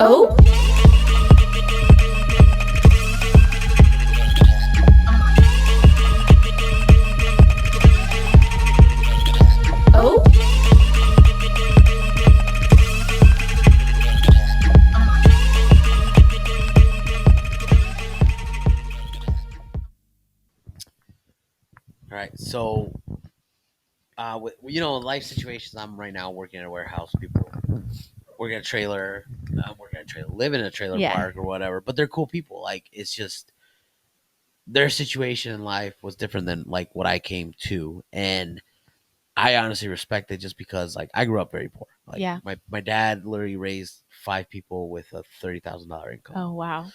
Oh. Oh. All right, so life situations. I'm right now working at a warehouse. People work at a trailer. I'm working at a trailer, live in a trailer Yeah. park or whatever. But they're cool people. Like it's just their situation in life was different than like what I came to, and I honestly respect it just because like I grew up very poor. Like Yeah. my dad literally raised 5 people with a $30,000 income. Oh, wow.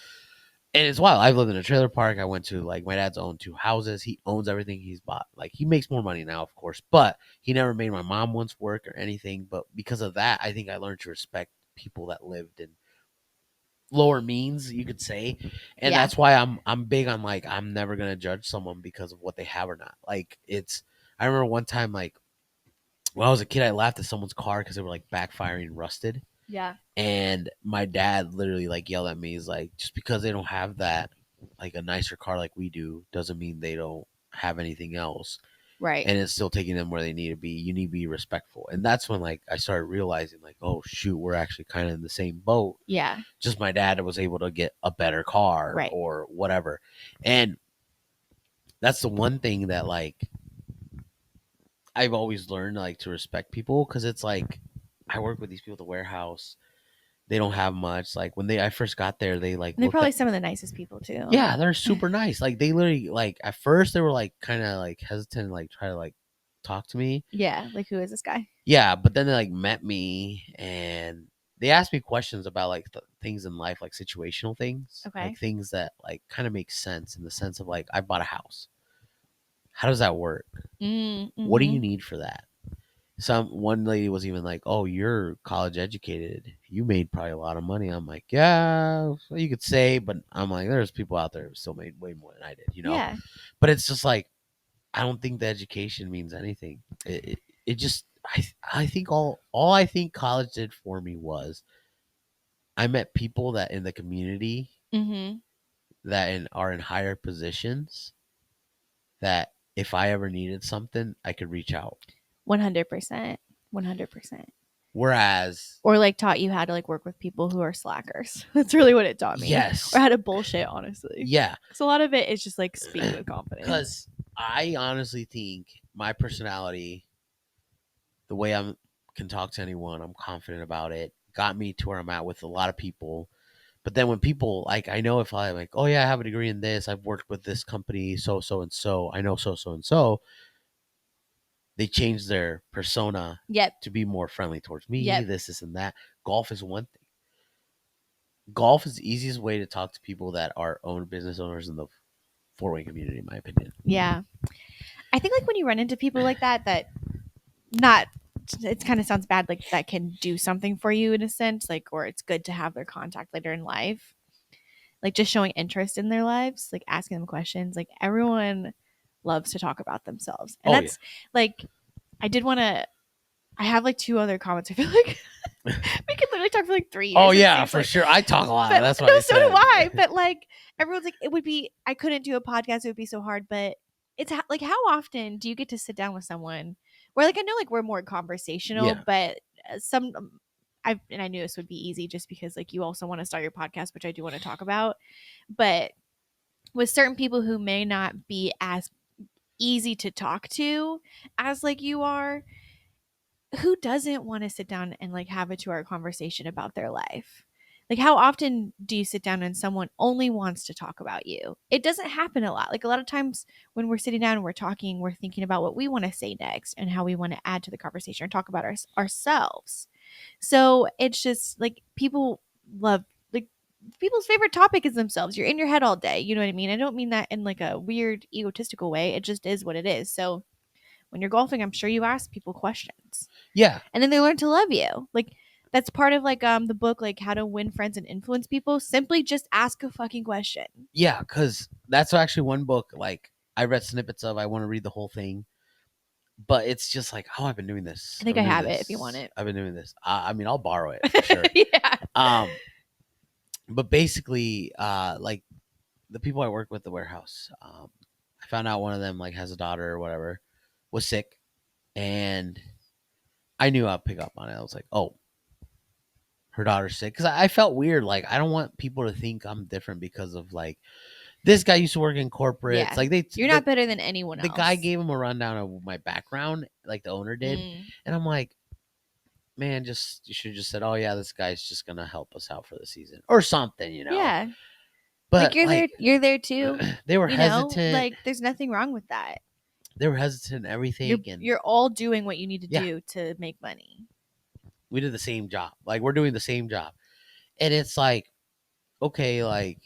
And it's wild. I've lived in a trailer park. I went to like my dad's owned 2 houses. He owns everything he's bought. Like he makes more money now, of course, but he never made my mom once work or anything. But because of that, I think I learned to respect people that lived in lower means, you could say. And Yeah. that's why I'm big on like I'm never gonna judge someone because of what they have or not. Like it's I remember one time like when I was a kid, I laughed at someone's car because they were like backfiring and rusted. Yeah. And my dad literally like yelled at me. He's like, just because they don't have that, like a nicer car like we do, doesn't mean they don't have anything else. Right. And it's still taking them where they need to be. You need to be respectful. And that's when like I started realizing like, oh shoot, we're actually kind of in the same boat. Yeah. Just my dad was able to get a better car Right. or whatever. And that's the one thing that like I've always learned like to respect people because it's like I work with these people at the warehouse. They don't have much. Like when I first got there, they like And they're looked probably at, some of the nicest people too. yeah, they're super nice. Like they literally like at first they were like kind of like hesitant, like try to like talk to me. Yeah. Like, who is this guy? Yeah, but then they like met me and they asked me questions about like things in life, like situational things, Okay. like things that like kind of make sense in the sense of like I bought a house. How does that work? Mm-hmm. What do you need for that? One lady was even like, "Oh, you're college educated. You made probably a lot of money." I'm like, "Yeah, well, you could say," but I'm like, "There's people out there who still made way more than I did, you know." Yeah. But it's just like I don't think the education means anything. It just I think all I think college did for me was I met people that in the community Mm-hmm. that are in higher positions that if I ever needed something, I could reach out. 100%. 100%. Whereas, Or like taught you how to like work with people who are slackers. That's really what it taught me. yes, Or how to bullshit, honestly. yeah, Because a lot of it is just like speak with confidence. because I honestly think my personality, the way I can talk to anyone, I'm confident about it, got me to where I'm at with a lot of people. But then when people like, I know if I'm like, oh yeah, I have a degree in this, I've worked with this company, so and so, I know so and so, they change their persona Yep. to be more friendly towards me. Yep. This and that. Golf is one thing. Golf is the easiest way to talk to people that are business owners in the four-way community, in my opinion. Yeah. I think like when you run into people like that not it kind of sounds bad, like that can do something for you in a sense, like, or it's good to have their contact later in life, like just showing interest in their lives, like asking them questions. Like everyone loves to talk about themselves, and that's like I have like 2 other comments. I feel like we could literally talk for like 3 years. Oh yeah, for sure. I talk a lot. But, that's why. no, so do I. But like everyone's like, it would be. I couldn't do a podcast. It would be so hard. But it's like, how often do you get to sit down with someone where, like, I know like we're more conversational, Yeah. but I knew this would be easy just because like you also want to start your podcast, which I do want to talk about. But with certain people who may not be as easy to talk to as like you are, who doesn't want to sit down and like have a 2-hour conversation about their life? Like, how often do you sit down and someone only wants to talk about you? It doesn't happen a lot. Like, a lot of times when we're sitting down and we're talking, we're thinking about what we want to say next and how we want to add to the conversation or talk about ourselves. So it's just like people's favorite topic is themselves. You're in your head all day. You know what I mean? I don't mean that in like a weird egotistical way. It just is what it is. So when you're golfing, I'm sure you ask people questions. Yeah. And then they learn to love you. Like, that's part of like the book, like How to Win Friends and Influence People. Simply just ask a fucking question. Yeah, because that's actually one book like I read snippets of. I want to read the whole thing. But it's just like, oh, I've been doing this. I think I have it if you want it. I've been doing this. I mean, I'll borrow it for sure. Yeah. But basically, like the people I work with at the warehouse, I found out one of them like has a daughter or whatever, was sick, and I knew I'd pick up on it. I was like, oh, her daughter's sick, because I felt weird. Like I don't want people to think I'm different because of like this guy used to work in corporates. Yeah. Like they You're not better than anyone the guy else. gave him a rundown of my background, like the owner did, Mm. and I'm like, man, just you should have just said, oh yeah, this guy's just gonna help us out for the season or something, you know. Yeah. Like But like you're there too. they were You know, hesitant. like there's nothing wrong with that. They were hesitant and everything, and You're all doing what you need to yeah, do to make money. we did the same job. Like we're doing the same job, and it's like okay, like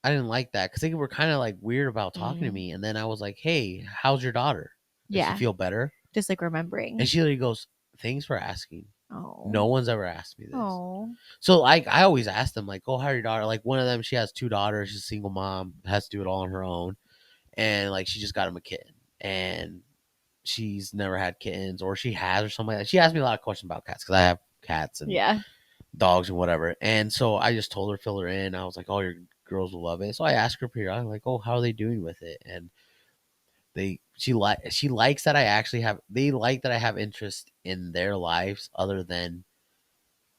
I didn't like that because they were kind of like weird about talking to Mm. me, and then I was like, hey, how's your daughter? Does she Yeah. feel better? Just like And remembering. she literally goes, thanks for asking. Oh. No one's ever asked me this. Oh. So like I always ask them like, "Oh, how's your daughter?" Like one of them, she has two daughters. She's a single mom, has to do it all on her own, and like she just got him a kitten, and she's never had kittens, or she has, or something like that. She asked me a lot of questions about cats because I have cats and Yeah. dogs and whatever. And so I just told her, fill her in. I was like, "Oh, your girls will love it." So I asked her periodically, like, "Oh, how are they doing with it?" And she likes that I actually have. They like that I have interest in their lives other than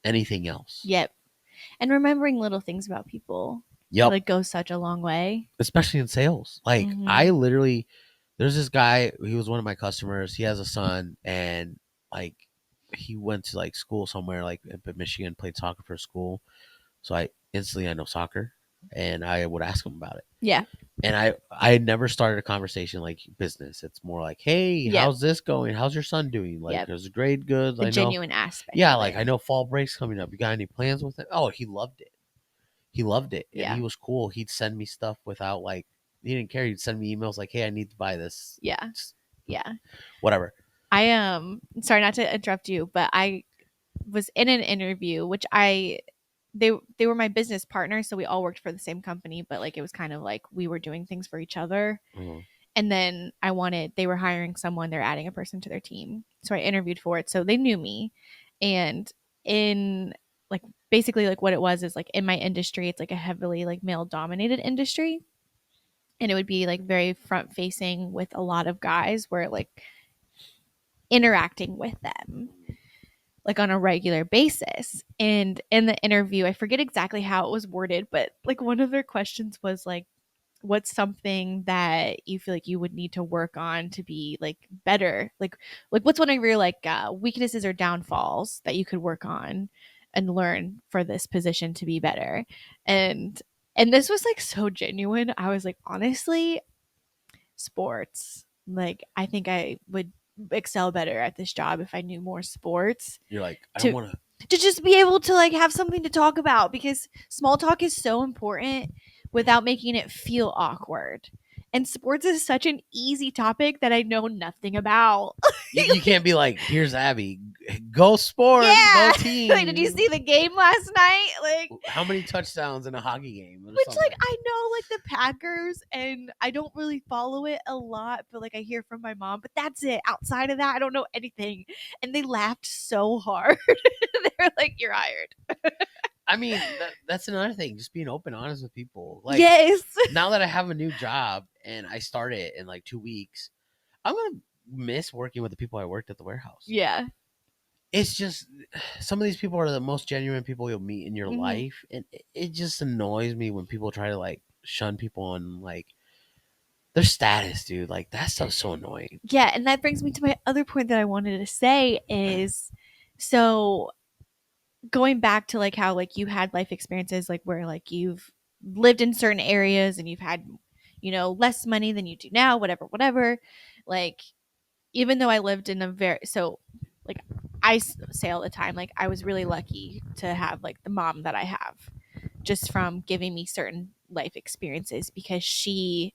anything else. Yep. And remembering little things about people Yep. like goes such a long way. Especially in sales. Like I Mm-hmm. literally there's this guy, he was one of my customers. He has a son and like he went to like school somewhere like in Michigan, played soccer for school. So I know soccer and I would ask him about it. Yeah. And I had never started a conversation like business. It's more like, "Hey, Yep. how's this going? How's your son doing? Like, Yep. is it grade good? The I know." genuine aspect Yeah, of like it. I know fall break's coming up. You got any plans with it? Oh, he loved it. He loved it, and Yeah. he was cool. He'd send me stuff without like he didn't care. He'd send me emails like, "Hey, I need to buy this." Yeah. Just Yeah. whatever. I sorry not to interrupt you, but I was in an interview which they were my business partners, so we all worked for the same company, but like it was kind of like we were doing things for each other. Mhm. And then they were hiring someone, they're adding a person to their team. So I interviewed for it. So they knew me. And in like basically like what it was is like in my industry, it's like a heavily like male dominated industry. And it would be like very front facing with a lot of guys where like interacting with them like on a regular basis. And in the interview, I forget exactly how it was worded, but like one of their questions was like, what's something that you feel like you would need to work on to be like better? Like what's one of your like weaknesses or downfalls that you could work on and learn for this position to be better? And this was like so genuine. I was like, honestly, sports. Like I think I would excel better at this job if I knew more sports You're like, I don't to want to. just be able to like have something to talk about because small talk is so important without making it feel awkward. And sports is such an easy topic that I know nothing about. You can't be like, here's Abby, go sports, go Yeah. Like, did you team. see the game last night? Like, How many touchdowns in a hockey game or which like something? I know like the Packers and I don't really follow it a lot, but like I hear from my mom, but that's it. Outside of that, I don't know anything. And they laughed so hard. They're like, you're hired. I mean, that's another thing. Just being open, honest with people. Like Yes. now that I have a new job and I start it in like 2 weeks, I'm gonna miss working with the people I worked at the warehouse. Yeah. It's just some of these people are the most genuine people you'll meet in your Mhm. life, and it just annoys me when people try to like shun people on like their status, dude. Like that stuff's so annoying. Yeah, and that brings me to my other point that I wanted to say is so going back to like how like you had life experiences like where like you've lived in certain areas and you've had less money than you do now, whatever. Like even though I lived in a very so like say all the time like I was really lucky to have like the mom that I have just from giving me certain life experiences because she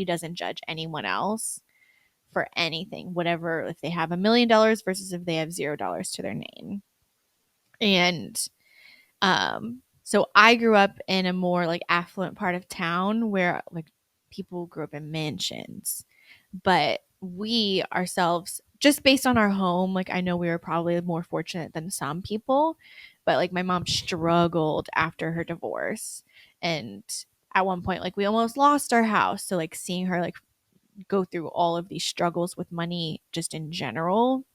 doesn't judge anyone else for anything, whatever, if they have $1 million versus if they have $0 to their name. And so I grew up in a more like affluent part of town where like people grew up in mansions, but we ourselves, just based on our home, like I know we were probably more fortunate than some people, but like my mom struggled after her divorce. And at one point, like we almost lost our house. So like seeing her like go through all of these struggles with money just in general,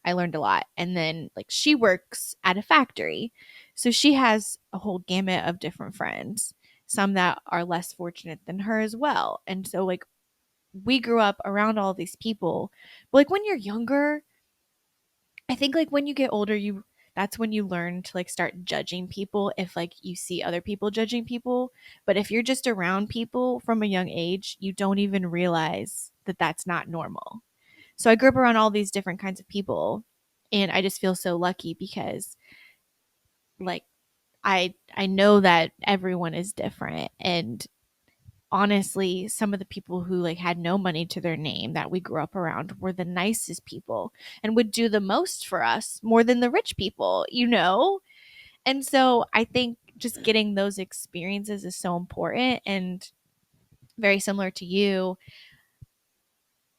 I learned a lot. And then like she works at a factory. So she has a whole gamut of different friends, some that are less fortunate than her as well. And so like we grew up around all these people. But like when you're younger, I think like when you get older, you that's when you learn to like start judging people if like you see other people judging people. But if you're just around people from a young age, you don't even realize that that's not normal. So I grew up around all these different kinds of people, and I just feel so lucky because like I know that everyone is different. And honestly, some of the people who like had no money to their name that we grew up around were the nicest people and would do the most for us more than the rich people, you know? And so I think just getting those experiences is so important. And very similar to you,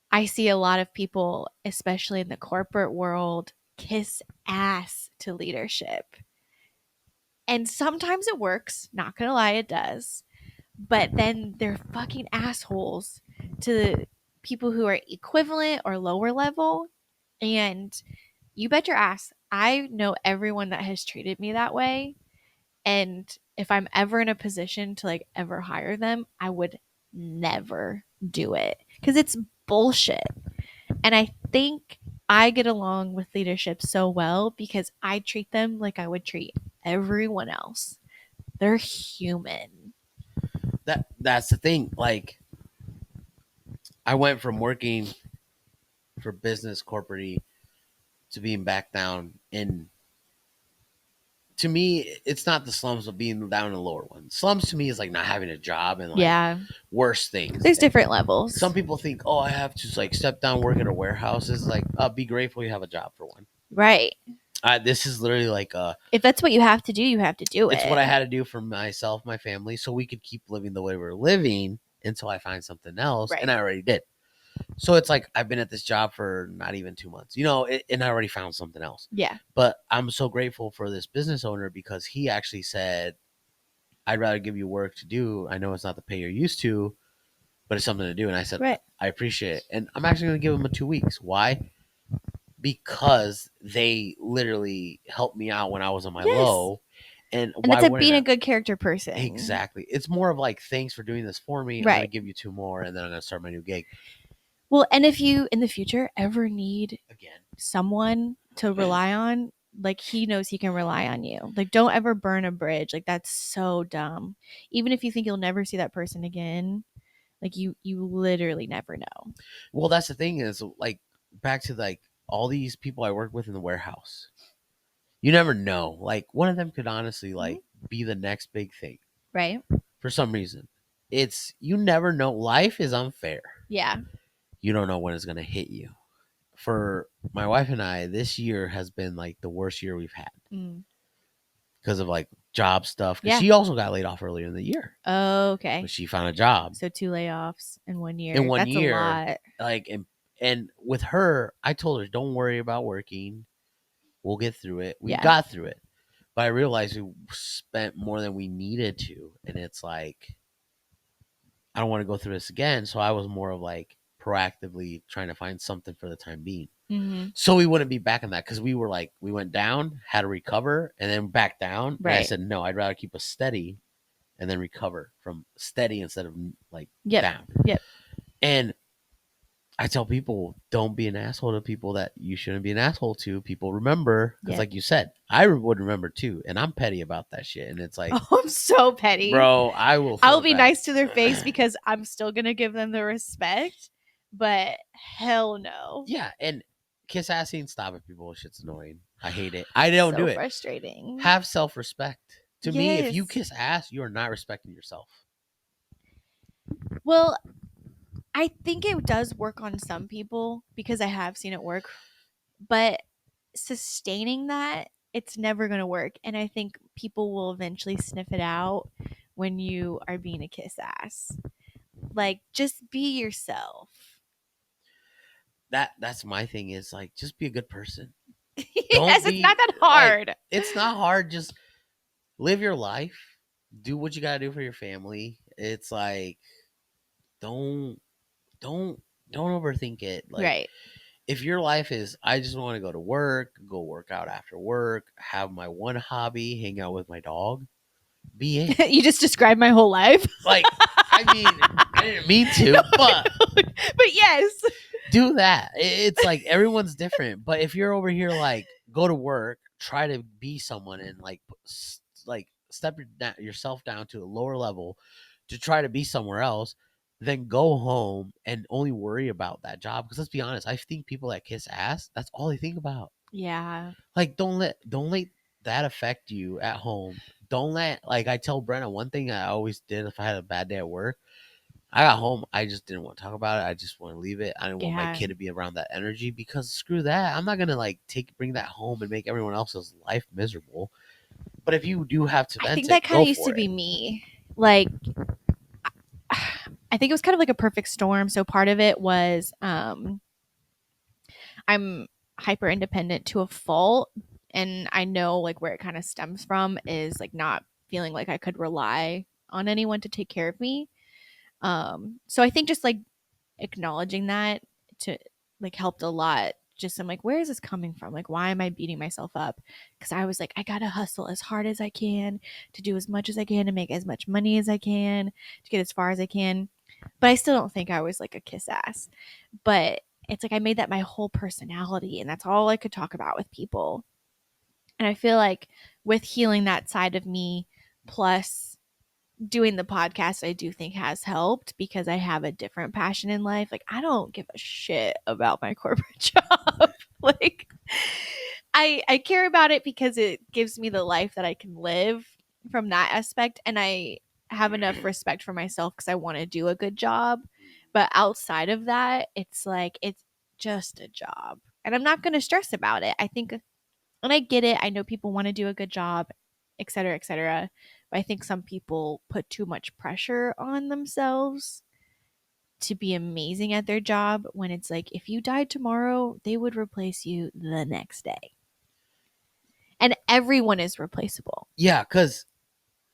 I see a lot of people, especially in the corporate world, kiss ass to leadership. And sometimes it works, not gonna lie, it does. But then they're fucking assholes to people who are equivalent or lower level. And you bet your ass, I know everyone that has treated me that way. And if I'm ever in a position to like ever hire them, I would never do it because it's bullshit. And I think I get along with leadership so well because I treat them like I would treat everyone else. They're human. That's the thing. Like, I went from working for business corporate to being back down in, to me, it's not the slums of being down in the lower ones. Slums to me is like not having a job and like Yeah. worse things. There's different levels. Some people think, oh, I have to like step down, work at a warehouse. It's like, be grateful you have a job for one. Right. This is literally like If that's what you have to do, you have to do it's it. what I had to do for myself, my family, so we could keep living the way we're living until I find something else. Right. And I already did. So it's like I've been at this job for not even 2 months, and I already found something else. Yeah. But I'm so grateful for this business owner because he actually said, I'd rather give you work to do. I know it's not the pay you're used to, but it's something to do. And I said, Right. I appreciate it. And I'm actually going to give him a 2 weeks. Why? Because they literally helped me out when I was on my low. And why that's wouldn't being I? a good character person. Exactly. It's more of like, thanks for doing this for me. I'm going to give you 2 more, and then I'm going to start my new gig. Well, and if you in the future ever need Again, someone to rely on, like he knows he can rely on you. Like don't ever burn a bridge. Like that's so dumb. Even if you think you'll never see that person again, like you literally never know. Well, that's the thing is like back to like all these people I work with in the warehouse. You never know. Like one of them could honestly like be the next big thing. Right? For some reason. It's you never know. Life is unfair. Yeah. You don't know when it's going to hit you. For my wife and I, this year has been like the worst year we've had because of like job stuff. Because she also got laid off earlier in the year. Oh, okay. But she found a job. So 2 layoffs in 1 year. In 1 year, a lot. like and with her, I told her, don't worry about working. We'll get through it. We got through it. But I realized we spent more than we needed to. And it's like, I don't want to go through this again. So I was more of like proactively trying to find something for the time being. So we wouldn't be back in that because we were like, we went down, had to recover, and then back down. Right. And I said, no, I'd rather keep us steady and then recover from steady instead of like down. Yep. And I tell people, don't be an asshole to people that you shouldn't be an asshole to. People remember, because like you said, I would remember too, and I'm petty about that shit. And it's like, oh, I'm so petty, bro. I'll be nice to their face because I'm still gonna give them the respect, but hell no. Yeah, and kiss assing, stop it, people. Shit's annoying. I hate it. I don't do it. Frustrating. Have self-respect. To me, if you kiss ass, you are not respecting yourself. Well, I think it does work on some people because I have seen it work, but sustaining that, it's never going to work. And I think people will eventually sniff it out when you are being a kiss ass. Like, just be yourself. That's my thing is like, just be a good person. Don't Yes, it's not be that like, hard. it's not hard. Just live your life. Do what you gotta do for your family. It's like, don't don't don't overthink it. Like, Right. if your life is, I just want to go to work, go work out after work, have my one hobby, hang out with my dog, be it. You just described my whole life. Like, I mean, I didn't mean to, but But yes. do that. It's like everyone's different. But if you're over here, like, go to work, try to be someone, and like, like step yourself down to a lower level to try to be somewhere else, then go home and only worry about that job. Because let's be honest, I think people that kiss ass, that's all they think about. Yeah. Like, don't let that affect you at home. Don't let, like, I tell Brenna, one thing I always did if I had a bad day at work, I got home, I just didn't want to talk about it. I just want to leave it. I didn't want my Yeah. kid to be around that energy, because screw that. I'm not gonna like bring that home and make everyone else's life miserable. But if you do have to I think vent that it, kind go of used to for it. be me. Like, I think it was kind of like a perfect storm. So part of it was I'm hyper independent to a fault. And I know like where it kind of stems from is like not feeling like I could rely on anyone to take care of me. So I think just like acknowledging that to like helped a lot. Just I'm like, where is this coming from? Like, why am I beating myself up? Because I was like, I gotta hustle as hard as I can to do as much as I can to make as much money as I can to get as far as I can. But I still don't think I was like a kiss ass. But it's like I made that my whole personality, and that's all I could talk about with people. And I feel like with healing that side of me, plus doing the podcast, I do think has helped because I have a different passion in life. Like I don't give a shit about my corporate job. Like I care about it because it gives me the life that I can live from that aspect, and I have enough respect for myself because I want to do a good job. But outside of that, it's like it's just a job. And I'm not going to stress about it. I think, and I get it. I know people want to do a good job, et cetera, et cetera. But I think some people put too much pressure on themselves to be amazing at their job when it's like, if you died tomorrow, they would replace you the next day. And everyone is replaceable. Yeah, because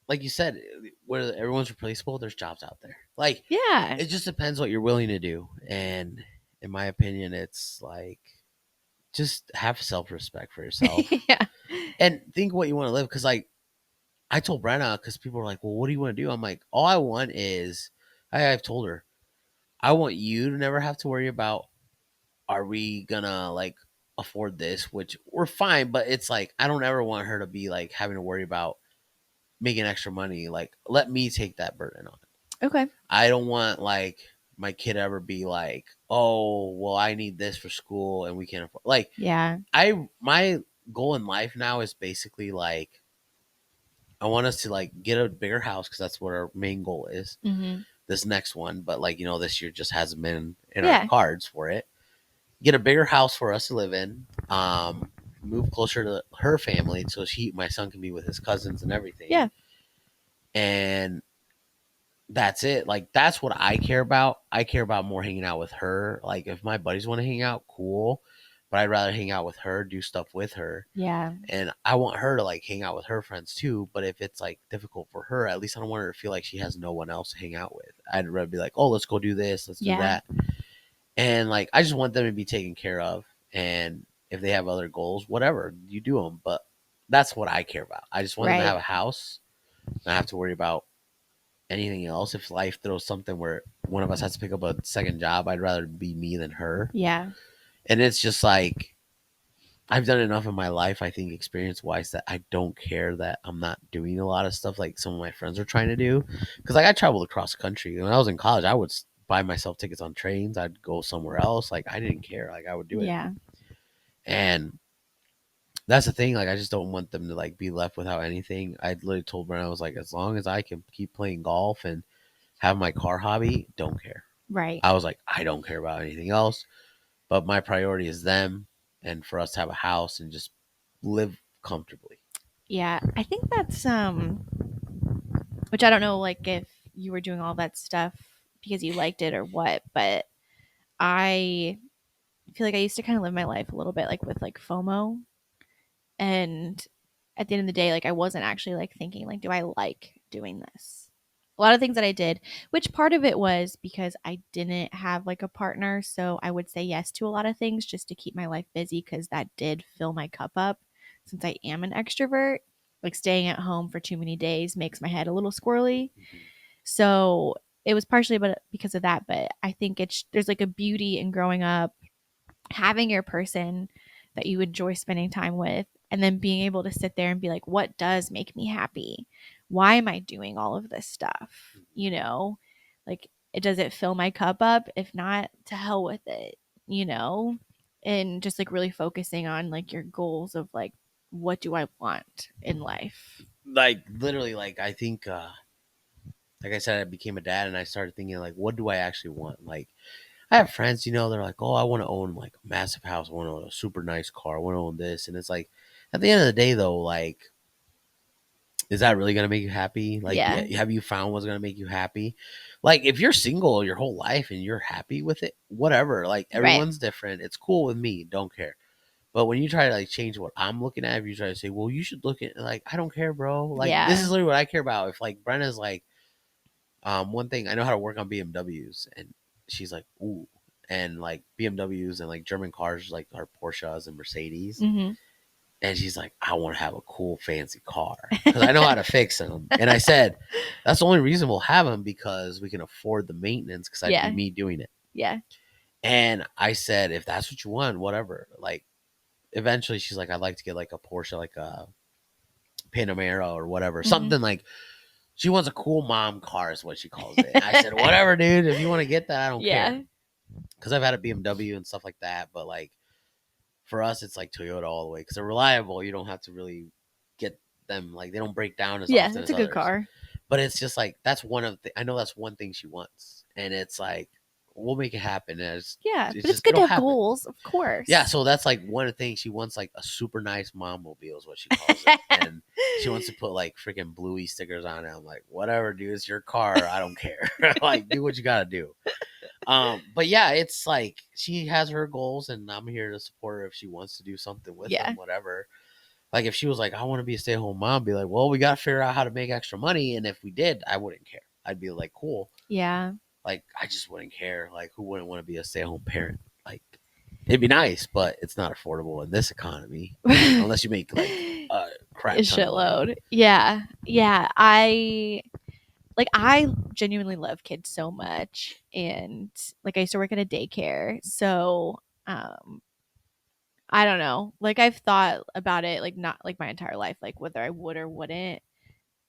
like you said, where everyone's replaceable, there's jobs out there. Like, Yeah. it just depends what you're willing to do. And in my opinion, it's like, just have self respect for yourself Yeah. and think what you want to live. Because like, I told Brenna, because people were like, well, what do you want to do? I'm like, all I want is, I've told her, I want you to never have to worry about, are we gonna like afford this, which we're fine, but it's like, I don't ever want her to be like having to worry about making extra money. Like, let me take that burden on. Okay. I don't want like my kid ever be like, oh, well, I need this for school and we can't afford. Like, Yeah. my goal in life now is basically like, I want us to like get a bigger house because that's what our main goal is. Mm-hmm. This next one, but like, this year just hasn't been in our Yeah. cards for it. Get a bigger house for us to live in. Move closer to her family so my son can be with his cousins and everything. Yeah. And that's it. Like, that's what I care about. I care about more hanging out with her. Like, if my buddies want to hang out, cool. But I'd rather hang out with her, do stuff with her. Yeah. And I want her to like hang out with her friends too. But if it's like difficult for her, at least I don't want her to feel like she has no one else to hang out with. I'd rather be like, oh, let's go do this, let's do Yeah. that. And like, I just want them to be taken care of. And if they have other goals, whatever, you do them. But that's what I care about. I just want them to Right. have a house, not have to worry about anything else. If life throws something where one of us has to pick up a second job, I'd rather be me than her. Yeah. And it's just like, I've done enough in my life, I think, experience wise, that I don't care that I'm not doing a lot of stuff like some of my friends are trying to do. Because like, I traveled across the country. When I was in college, I would buy myself tickets on trains. I'd go somewhere else. Like, I didn't care. Like, I would do it. Yeah. And that's the thing. Like, I just don't want them to like be left without anything. I literally told Brent, I was like, as long as I can keep playing golf and have my car hobby, don't care. Right. I was like, I don't care about anything else, but my priority is them and for us to have a house and just live comfortably. Yeah. I think that's which I don't know like if you were doing all that stuff because you liked it or what, but I feel like I used to kind of live my life a little bit like with like FOMO. And at the end of the day, like I wasn't actually like thinking like, do I like doing this? A lot of things that I did, which part of it was because I didn't have like a partner, so I would say yes to a lot of things just to keep my life busy because that did fill my cup up since I am an extrovert. Like staying at home for too many days makes my head a little squirrely. Mhm. So it was partially because of that, but I think there's like a beauty in growing up having your person that you enjoy spending time with and then being able to sit there and be like, what does make me happy? Why am I doing all of this stuff? You know, like does it fill my cup up? If not, to hell with it, you know? And just like really focusing on like your goals of like, what do I want in life? Like literally, like I think, like I said, I became a dad, and I started thinking like, what do I actually want? Like I have friends, they're like, oh, I want to own like a massive house, I want to own a super nice car, I want to own this, and it's like, at the end of the day, though, like, is that really gonna make you happy? Like, Yeah. yeah, have you found what's gonna make you happy? Like, if you're single your whole life and you're happy with it, whatever. Like, Right. everyone's different. It's cool with me. Don't care. But when you try to like change what I'm looking at, if you try to say, well, you should look at like, I don't care, bro. Like, this Yeah. is literally what I care about. If like Brenna's like, one thing I know how to work on BMWs, and she's like, ooh, and like BMWs and like German cars like our Porsches and Mercedes, Mm-hmm. and she's like, I want to have a cool, fancy car because I know how to fix them. And I said, that's the only reason we'll have them because we can afford the maintenance because that'd be Yeah. me doing it. Yeah. And I said, if that's what you want, whatever. Like, eventually she's like, I'd like to get like a Porsche, like a Panamera or whatever, Mm-hmm. something like she wants a cool mom car, is what she calls it. And I said, whatever, dude. If you want to get that, I don't care. Yeah. Because I've had a BMW and stuff like that. But like, for us, it's like Toyota all the way because they're reliable. You don't have to really get them, like, they don't break down as Yeah. often It's as a good others. car. But it's just like that's I know that's one thing she wants, and it's like we'll make it happen. And Yeah, it's but it's just good to it'll have happen. goals, of Yeah, course. so that's like one of the things she wants, like a super nice mom mobile is what she calls it, and she wants to put like freaking Bluey stickers on it. I'm like, whatever, dude, it's your car. I don't care. Like, do what you gotta do. But yeah, it's like she has her goals, and I'm here to support her if she wants to do something with them, Yeah. whatever. Like if she was like, I want to be a stay at home mom, I'd be like, well, we got to figure out how to make extra money, and if we did, I wouldn't care. I'd be like, cool. Yeah. Like I just wouldn't care. Like who wouldn't want to be a stay at home parent? Like it'd be nice, but it's not affordable in this economy unless you make like a A crap ton of money. shitload. Yeah. Yeah. I genuinely love kids so much. And like I used to work at a daycare. So I don't know. Like I've thought about it like not like my entire life, like whether I would or wouldn't.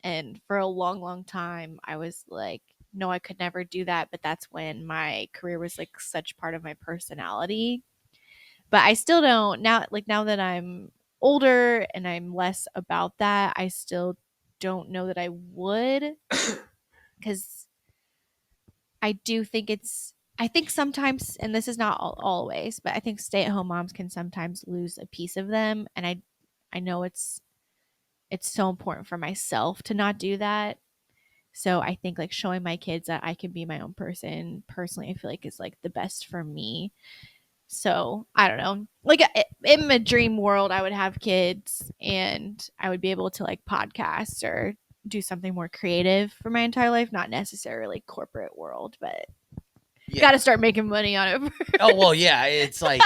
And for a long, long time I was like, no, I could never do that. But that's when my career was like such part of my personality. But I still don't now, like now that I'm older and I'm less about that, I still don't know that I would, because I do think I think sometimes, and this is not always, but I think stay-at-home moms can sometimes lose a piece of them, and I know it's so important for myself to not do that. So I think like showing my kids that I can be my own person personally, I feel like is like the best for me. So I don't know. Like in my dream world, I would have kids and I would be able to like podcast or do something more creative for my entire life, not necessarily corporate world, but got Yeah. to start making money on it. Oh well, yeah. It's like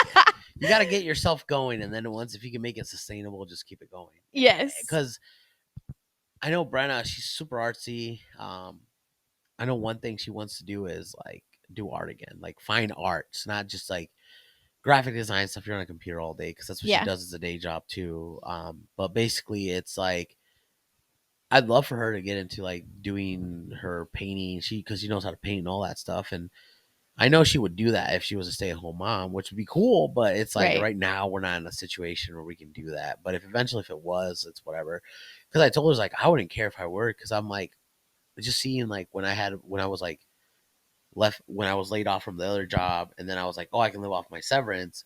you got to get yourself going, and then once if you can make it sustainable, just keep it going. Yes. Because I know Brenna, she's super artsy. I know one thing she wants to do is like do art again, like fine arts, not just like graphic design stuff. You're on a computer all day because that's what she Yeah. does as a day job too. But basically, it's like I'd love for her to get into like doing her painting. Because she knows how to paint and all that stuff, and I know she would do that if she was a stay at home mom, which would be cool. But it's like Right. right now we're not in a situation where we can do that. But if eventually if it was, it's whatever. Because I told her like I wouldn't care if I were because I'm like just seeing like when I was like left when I was laid off from the other job, and then I was like, oh, I can live off my severance.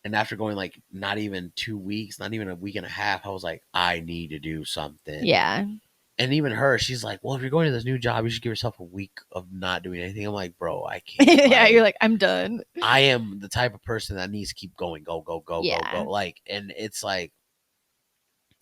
And after going like not even 2 weeks, not even a week and a half, I was like, I need to do something. Yeah. And even her, she's like, well, if you're going to this new job, you should give yourself a week of not doing anything. I'm like, bro, I can't. Yeah. You're Like, like, I'm done. I am the type of person that needs to keep going, go, go, go, go, go. Yeah. Like, and it's like,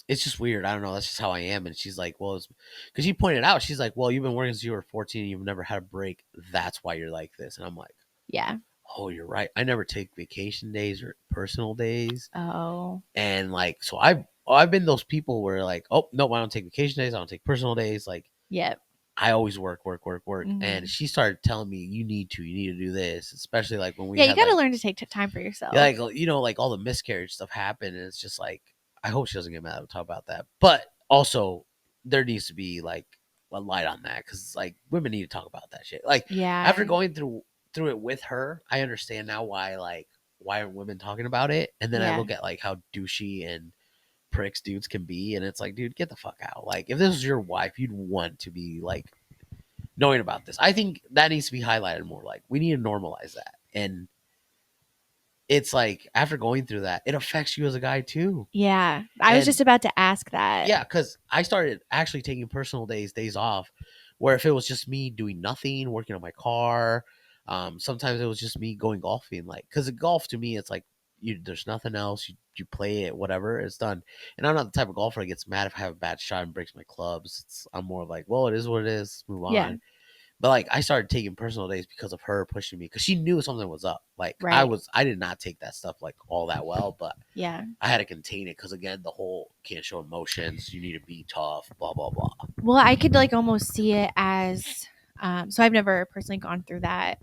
it's just weird. I don't know. That's just how I am. And she's like, well, because she pointed out, she's like, well, you've been working since you were 14 and you've never had a break. That's why you're like this. And I'm like, Yeah. oh, you're right. I never take vacation days or personal days. Oh. And like, so I've been those people where like, oh, no, I don't take vacation days. I don't take personal days. Like, Yep. I always work, work, work, work. And Hmm. she started telling me, you need to do this, especially like when we Yeah, you had got to like, learn to take time for yeah, yourself. like like all the miscarriage stuff happened, and it's just like I hope she doesn't get mad to talk about that. But also, there needs to be like a light on that because like women need to talk about that shit. Like after Yeah. going through it with her, I understand now why aren't women talking about it? And then I Yeah. look at like how douchey and pricks dudes can be, and it's like, dude, get the fuck out. Like if this was your wife, you'd want to be like knowing about this. I think that needs to be highlighted more. Like we need to normalize that and it's like after going through that, it affects you as a guy too. Yeah. I was And just about to ask that. yeah, because I started actually taking personal days off, where if it was just me doing nothing, working on my car, sometimes it was just me going golfing. Like, because golf to me, it's like there's nothing else. You play it, whatever, it's done. And I'm not the type of golfer that gets mad if I have a bad shot and breaks my clubs. I'm more of like, well, it is what it is. Move Yeah. on. But like I started taking personal days because of her pushing me because she knew something was up. Like Right. I did not take that stuff like all that well, but Yeah. I had to contain it because again, the whole can't show emotions. You need to be tough. Blah blah blah. Well, I could like almost see it as so I've never personally gone through that.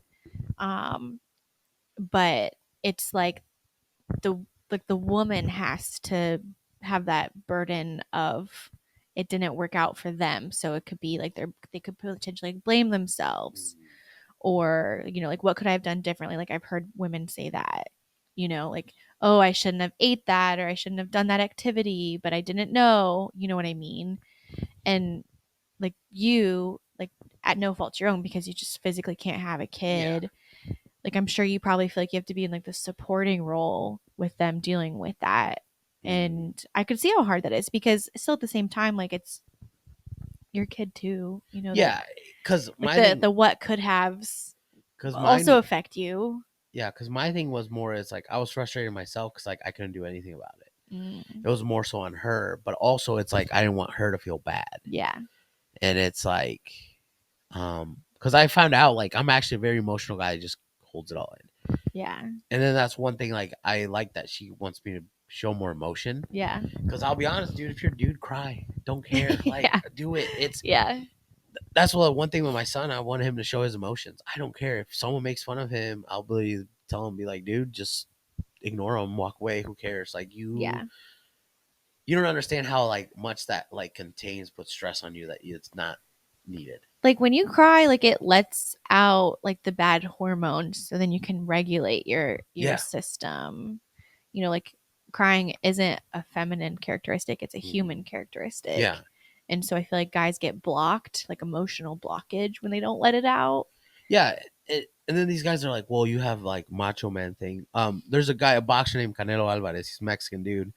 Um but it's the the woman has to have that burden of it didn't work out for them, so it could be like they could potentially blame themselves, or like what could I have done differently. Like I've heard women say that, like, oh, I shouldn't have ate that, or I shouldn't have done that activity, but I didn't know, you know what I mean. And like you, like, at no fault your own, because you just physically can't have a Yeah, kid. Like I'm sure you probably feel like you have to be in like the supporting role with them dealing with that. And I could see how hard that is, because still at the same time, like, it's your kid too, that yeah. Because like my thing, the what could haves because also mine, affect you. yeah, because my thing was more is like I was frustrated myself because like I couldn't do anything about it. Mm, It was more so on her, but also it's like I didn't want her to feel bad, yeah. and it's like, because I found out like I'm actually a very emotional guy that just holds it all in. Yeah. And then that's one thing like I like that she wants me to show more emotion. Yeah. Because I'll be honest, dude, if you're a dude, cry. Don't care. Like, Yeah. do it. It's Yeah. that's what one thing with my son. I want him to show his emotions. I don't care if someone makes fun of him. I'll be tell him, be like, dude, just ignore him, walk away. Who cares? Like Yeah. you don't understand how like much that like contains puts stress on you that it's not needed. Like when you cry, like it lets out like the bad hormones, so then you can regulate your Yeah. system. Like crying isn't a feminine characteristic, it's a Mm-mm. human characteristic. Yeah. And so I feel like guys get blocked, like emotional blockage, when they don't let it out. Yeah. And then these guys are like, well, you have like macho man thing. There's a guy, a boxer named Canelo Alvarez. He's a Mexican dude.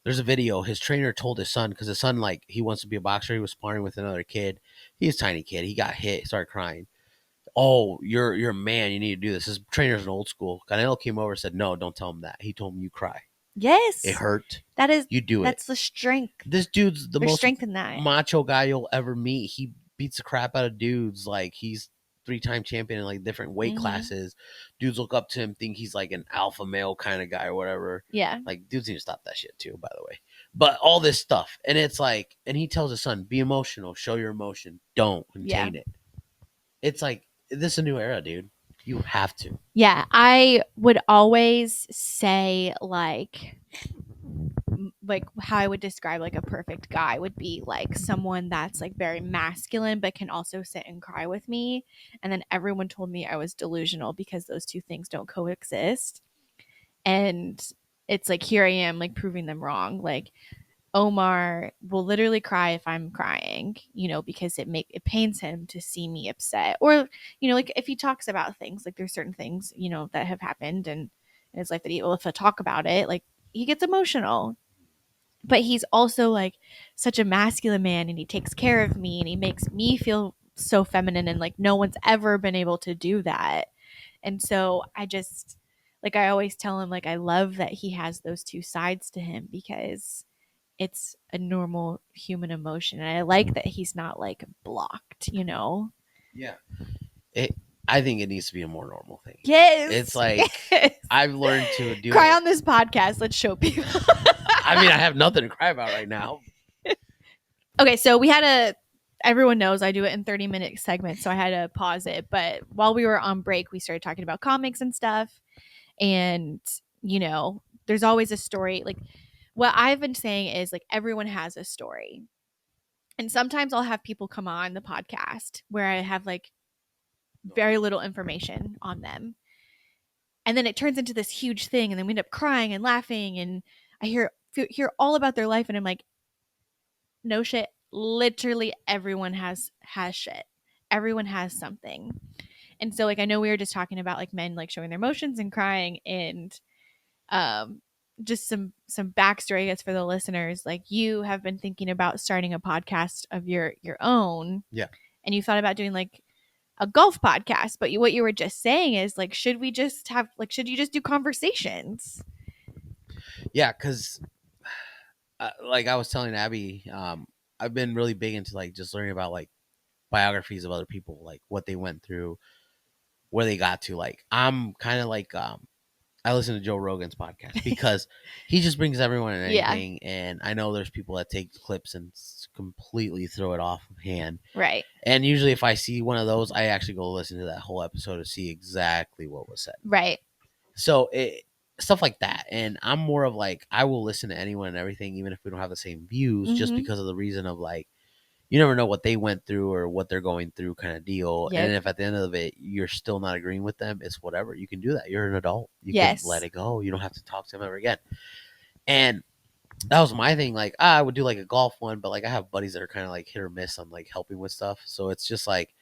There's a video. His trainer told his son because his son like he wants to be a boxer. He was sparring with another kid. He's a tiny kid. He got hit. Started crying. Oh, you're a man. You need to do this. His trainer's an old school. Canelo came over and said, no, don't tell him that. He told him you cry. It Yes. hurt. That is You do it. that's the strength. This dude's the There's most strength in that. macho guy you'll ever meet. He beats the crap out of dudes. Like he's 3-time champion in like different weight Hmm. classes. Dudes look up to him, think he's like an alpha male kind of guy or whatever. Yeah. Like dudes need to stop that shit too, by the way. But all this stuff, and it's like, and he tells his son, "Be emotional, show your emotion, don't Yeah. contain it." It's like this is a new era, dude. You have to. Yeah. I would always say like how I would describe like a perfect guy would be like someone that's like very masculine but can also sit and cry with me. And then everyone told me I was delusional because those two things don't coexist. And it's like here I am like proving them wrong. Like Omar will literally cry if I'm crying, because it pains him to see me upset. Or, like if he talks about things, like there's certain things, that have happened and in his life that he will, if I talk about it, like he gets emotional. But he's also like such a masculine man, and he takes care of me and he makes me feel so feminine, and like no one's ever been able to do that. And so I just, like, I always tell him like I love that he has those two sides to him, because it's a normal human emotion. And I like that he's not like blocked, you know? Yeah. It, I think it needs to be a more normal thing. It's Yes. like Yes. I've learned to do Cry it. on this podcast. Let's show people. I mean, I have nothing to cry about right now. Okay, so everyone knows I do it in 30-minute segments, so I had to pause it. But while we were on break, we started talking about comics and stuff. And, there's always a story. Like, what I've been saying is, like, everyone has a story. And sometimes I'll have people come on the podcast where I have, like, very little information on them. And then it turns into this huge thing, and then we end up crying and laughing, and I hear all about their life, and I'm like, no shit, literally everyone has shit. Everyone has something. And so, like, I know we were just talking about like men like showing their emotions and crying, and um just some backstory, I guess, for the listeners. Like, you have been thinking about starting a podcast of your own. Yeah. And you thought about doing like a golf podcast, but what you were just saying is like, should you just do conversations? Yeah, because like I was telling Abby, I've been really big into like just learning about like biographies of other people, like what they went through, where they got to. Like I'm kind of like I listen to Joe Rogan's podcast because he just brings everyone in Yeah. anything, and I know there's people that take clips and completely throw it off of hand. Right. And usually, if I see one of those, I actually go listen to that whole episode to see exactly what was said. Right. So stuff like that, and I'm more of like I will listen to anyone and everything, even if we don't have the same views, just because of the reason of like you never know what they went through or what they're going through, kind of deal. Yep. And if at the end of it you're still not agreeing with them, it's whatever. You can do that. You're an adult. You Yes. can let it go. You don't have to talk to them ever again. And that was my thing. Like I would do like a golf one, but like I have buddies that are kind of like hit or miss on like helping with stuff. So it's just like,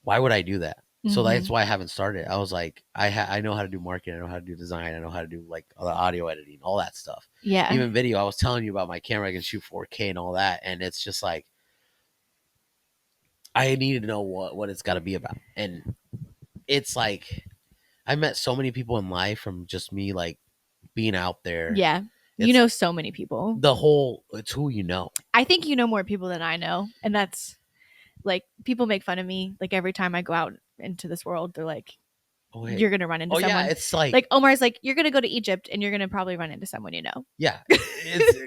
why would I do that? So that's why I haven't started. I was like, I know how to do marketing. I know how to do design. I know how to do like the audio editing, all that stuff. Yeah. Even video. I was telling you about my camera. I can shoot 4K and all that. And it's just like, I needed to know what it's got to be about. And it's like, I met so many people in life from just me like being out there. Yeah. You know so many people. It's who you know. I think you know more people than I know. And that's like, people make fun of me. Like, every time I go out into this world, they're like, you're going to run into someone. Yeah, it's like Omar's like, you're going to go to Egypt and you're going to probably run into someone you know. Yeah.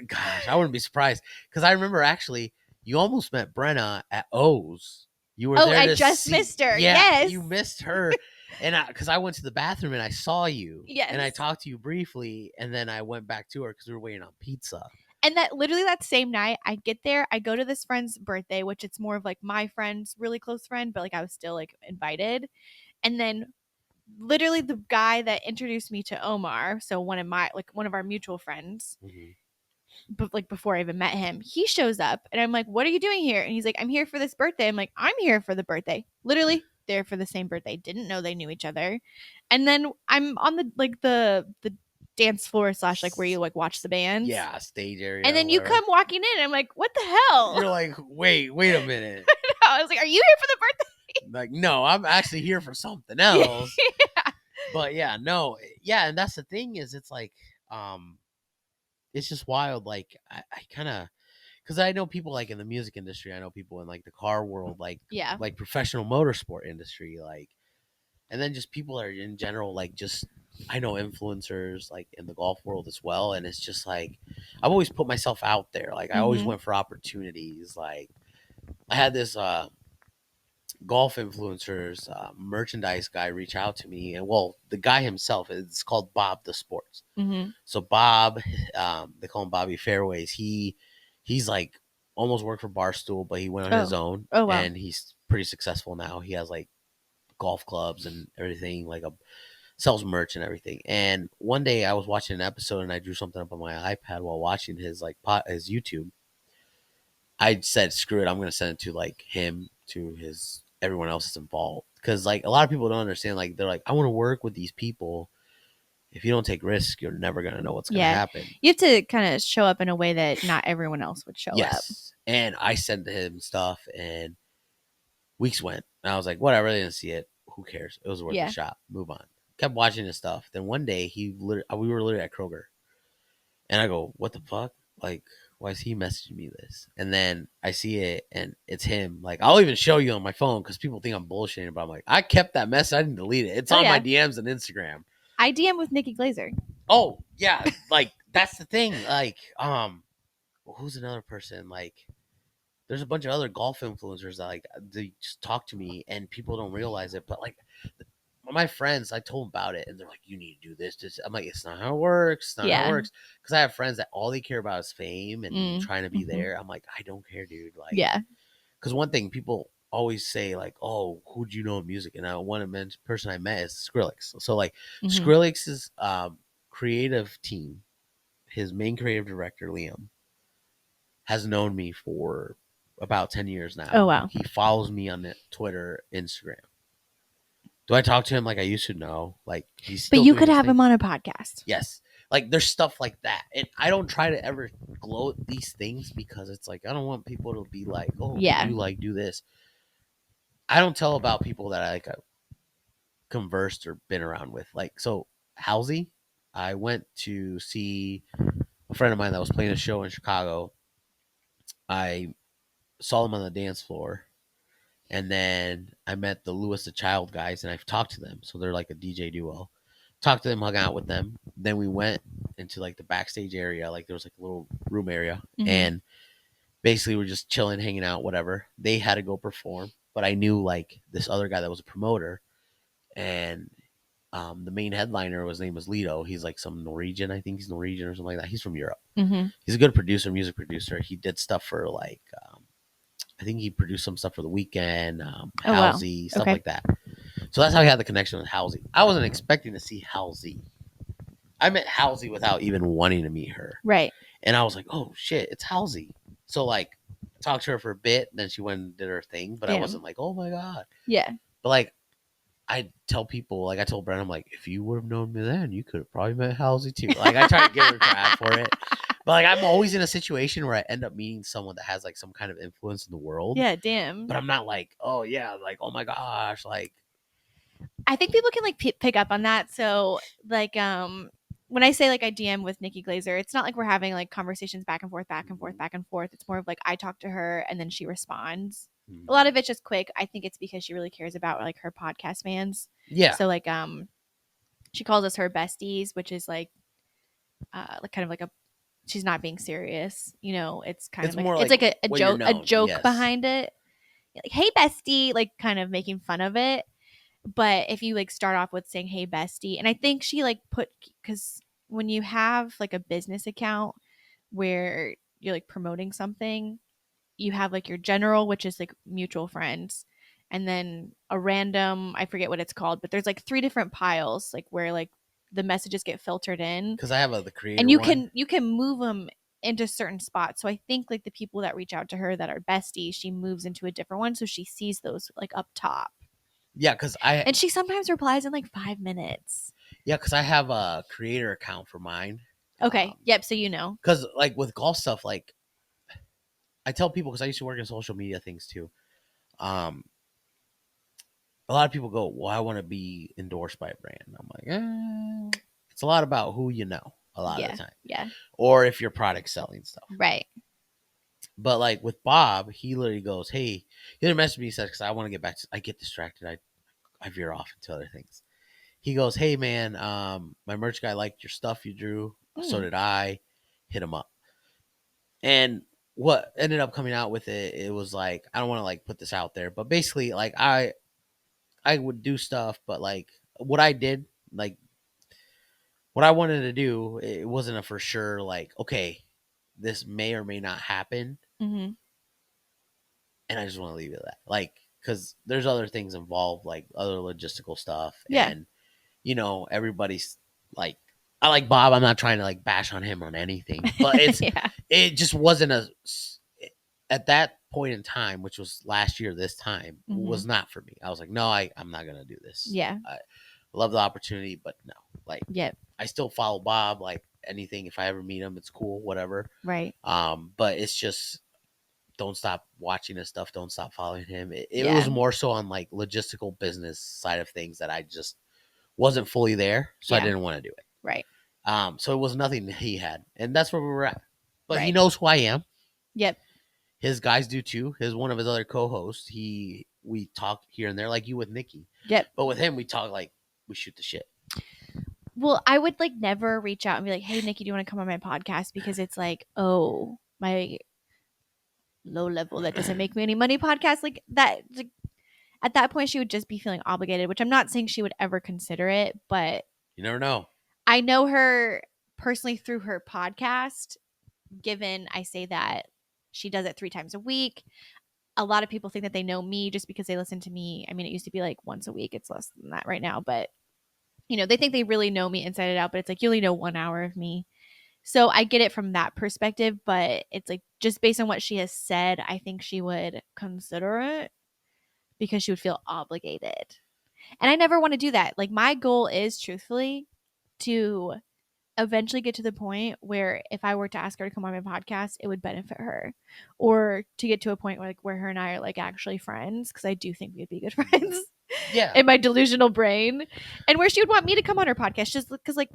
Gosh, I wouldn't be surprised. Because I remember actually, you almost met Brenna at O's. You were there. I just missed her. Yeah, yes. You missed her. And because I went to the bathroom and I saw you. Yes. And I talked to you briefly. And then I went back to her because we were waiting on pizza. And that same night, I get there, I go to this friend's birthday, which it's more of like my friend's really close friend, but like I was still like invited. And then literally the guy that introduced me to Omar, so one of our mutual friends, but like before I even met him, he shows up and I'm like, what are you doing here? And he's like, I'm here for this birthday. I'm like, I'm here for the birthday. Literally there for the same birthday. Didn't know they knew each other. And then I'm on the dance floor / like where you like watch the bands. Yeah, stage area. And then you come walking in and I'm like, what the hell? You're like, wait a minute. I was like, are you here for the birthday? Like, no, I'm actually here for something else. Yeah. But yeah, no. Yeah, and that's the thing is it's like, it's just wild. Like I kind of, because I know people like in the music industry. I know people in like the car world, like like professional motorsport industry, like, and then just people are in general, like just I know influencers like in the golf world as well. And it's just like I've always put myself out there. Like I always went for opportunities. Like I had this golf influencers merchandise guy reach out to me, and well, the guy himself, it's called Bob the Sports. So Bob, they call him Bobby Fairways. He's like almost worked for Barstool, but he went on his own. Oh, wow. And he's pretty successful now. He has like golf clubs and everything, like sells merch and everything. And one day I was watching an episode and I drew something up on my iPad while watching his his YouTube. I said, screw it, I'm gonna send it to like him, to his everyone else that's involved, because like a lot of people don't understand. Like they're like, I want to work with these people. If you don't take risks, you're never gonna know what's gonna happen. You have to kind of show up in a way that not everyone else would show up. And I sent him stuff, and weeks went, and I was like, whatever, they didn't see it. Who cares? It was worth a shot. Move on. Kept watching his stuff. Then one day we were literally at Kroger, and I go, what the fuck? Like, why is he messaging me this? And then I see it and it's him. Like, I'll even show you on my phone because people think I'm bullshitting, but I'm like, I kept that message. I didn't delete it. It's Oh on my yeah, DMs and Instagram. I DM with Nikki Glazer. Oh, yeah. Like, that's the thing. Like, who's another person? Like, there's a bunch of other golf influencers that like they just talk to me and people don't realize it. But like my friends, I told them about it and they're like, you need to do this. I'm like, it's not how it works. It's not how it Yeah. works. Because I have friends that all they care about is fame and Mm. trying to be Mhm. there. I'm like, I don't care, dude. Like, Yeah. because one thing people always say, like, oh, who do you know in music? And one person I met is Skrillex. So like Mhm. Skrillex's creative team, his main creative director, Liam, has known me for about 10 years Oh now. wow. He follows me on Twitter, Instagram. Do I talk to him like I used to? No. Like, he's But still you doing could his have thing. him on a podcast. Yes. Like, there's stuff like that. And I don't try to ever gloat these things because it's like, I don't want people to be like, oh, Yeah. you like do this. I don't tell about people that I like conversed or been around with. Like, so Halsey, I went to see a friend of mine that was playing a show in Chicago. I saw him on the dance floor. And then I met the Lewis the Child guys and I've talked to them. So they're like a DJ duo. Talked to them, hung out with them. Then we went into like the backstage area. Like there was like a little room area. Mhm. And basically we're just chilling, hanging out, whatever. They had to go perform. But I knew like this other guy that was a promoter. And the main headliner, his name was Lido. He's like some Norwegian. I think he's Norwegian or something like that. He's from Europe. Mhm. He's a good producer, music producer. He did stuff for like I think he produced some stuff for the weekend, Oh wow. Halsey, stuff Okay. like that. So that's how he had the connection with Halsey. I wasn't expecting to see Halsey. I met Halsey without even wanting to meet her. Right. And I was like, oh shit, it's Halsey. So like talked to her for a bit, then she went and did her thing, but I Damn. wasn't like, oh my God. Yeah. But like I tell people, like I told Brent, I'm like, if you would have known me then, you could have probably met Halsey too. Like I try to give her crap for it. But like I'm always in a situation where I end up meeting someone that has like some kind of influence in the world. Yeah. Damn. But I'm not like, oh yeah, like oh my gosh, like I think people can like pick up on that. So like when I say like I DM with Nikki Glazer, it's not like we're having like conversations back and forth, back and forth, back and forth. It's more of like I talk to her and then she responds. A lot of it's just quick. I think it's because she really cares about like her podcast fans. yeah. So like she calls us her besties, which is like kind of like a she's not being serious. You know, it's kind It's of like more it's like like a when you're joke known. Yes. behind it. Like, hey bestie, like kind of making fun of it. But if you like start off with saying hey bestie, and I think she like put because when you have like a business account where you're like promoting something, you have like your general, which is like mutual friends, and then a random, I forget what it's called, but there's like three different piles like where like the messages get filtered in, Because I have the and creator one. you can move them into certain spots. So I think like the people that reach out to her that are besties, she moves into a different one so she sees those like up top. Yeah, And she sometimes replies in like 5 minutes. I have a creator account for mine. Okay. Yep. So you know. Because like with golf stuff, like I tell people because I used to work in social media things too. Um, a lot of people go, "Well, I want to be endorsed by a brand." I'm like, it's a lot about who you know a lot of the Yeah. time, Yeah. or if your product's selling stuff. Right. But like with Bob, he literally goes, "Hey," he didn't message me. He says, "Because I want to get back to." I get distracted. I veer off into other things. He goes, "Hey man, my merch guy liked your stuff you drew. So Hmm. did I. Hit him up." And what ended up coming out with it, it was like I don't want to like put this out there, but basically like I would do stuff, but like what I did, like what I wanted to do, it wasn't a for sure like okay, this may or may not happen, Mm-hmm. and I just want to leave it at that, like because there's other things involved, like other logistical stuff, Yeah. and everybody's like I like Bob. I'm not trying to like bash on him on anything, but Yeah. it just wasn't at that point in time, which was last year, this time Mm-hmm. was not for me. I was like, no, I'm not gonna do this. Yeah. I love the opportunity, but no, like Yep. I still follow Bob. Like anything, if I ever meet him, it's cool, whatever. Right. But it's just don't stop watching his stuff. Don't stop following him. It Yeah. was more so on like logistical business side of things that I just wasn't fully there, so I Yeah. didn't want to do it. Right. So it was nothing he had, and that's where we were at. but he Right. knows who I am. Yep. His guys do too. His one of his other co-hosts. We talk here and there like you with Nikki, Yep. but with him we talk like we shoot the shit. Well, I would like never reach out and be like, "Hey, Nikki, do you want to come on my podcast?" Because it's like, oh, my low level that doesn't make me any money podcast like that. Like, at that point, she would just be feeling obligated, which I'm not saying she would ever consider it, but You never know. I know her personally through her podcast. Given I say that she does it 3 times a week, a lot of people think that they know me just because they listen to me. I mean, it used to be like once a week. It's less than that right now, but they think they really know me inside and out, but it's like you only know 1 hour of me. So I get it from that perspective, but it's like just based on what she has said, I think she would consider it because she would feel obligated. And I never want to do that. Like my goal is truthfully to eventually get to the point where if I were to ask her to come on my podcast, it would benefit her. Or to get to a point where like where her and I are like actually friends, because I do think we'd be good friends Yeah. in my delusional brain. And where she would want me to come on her podcast just because like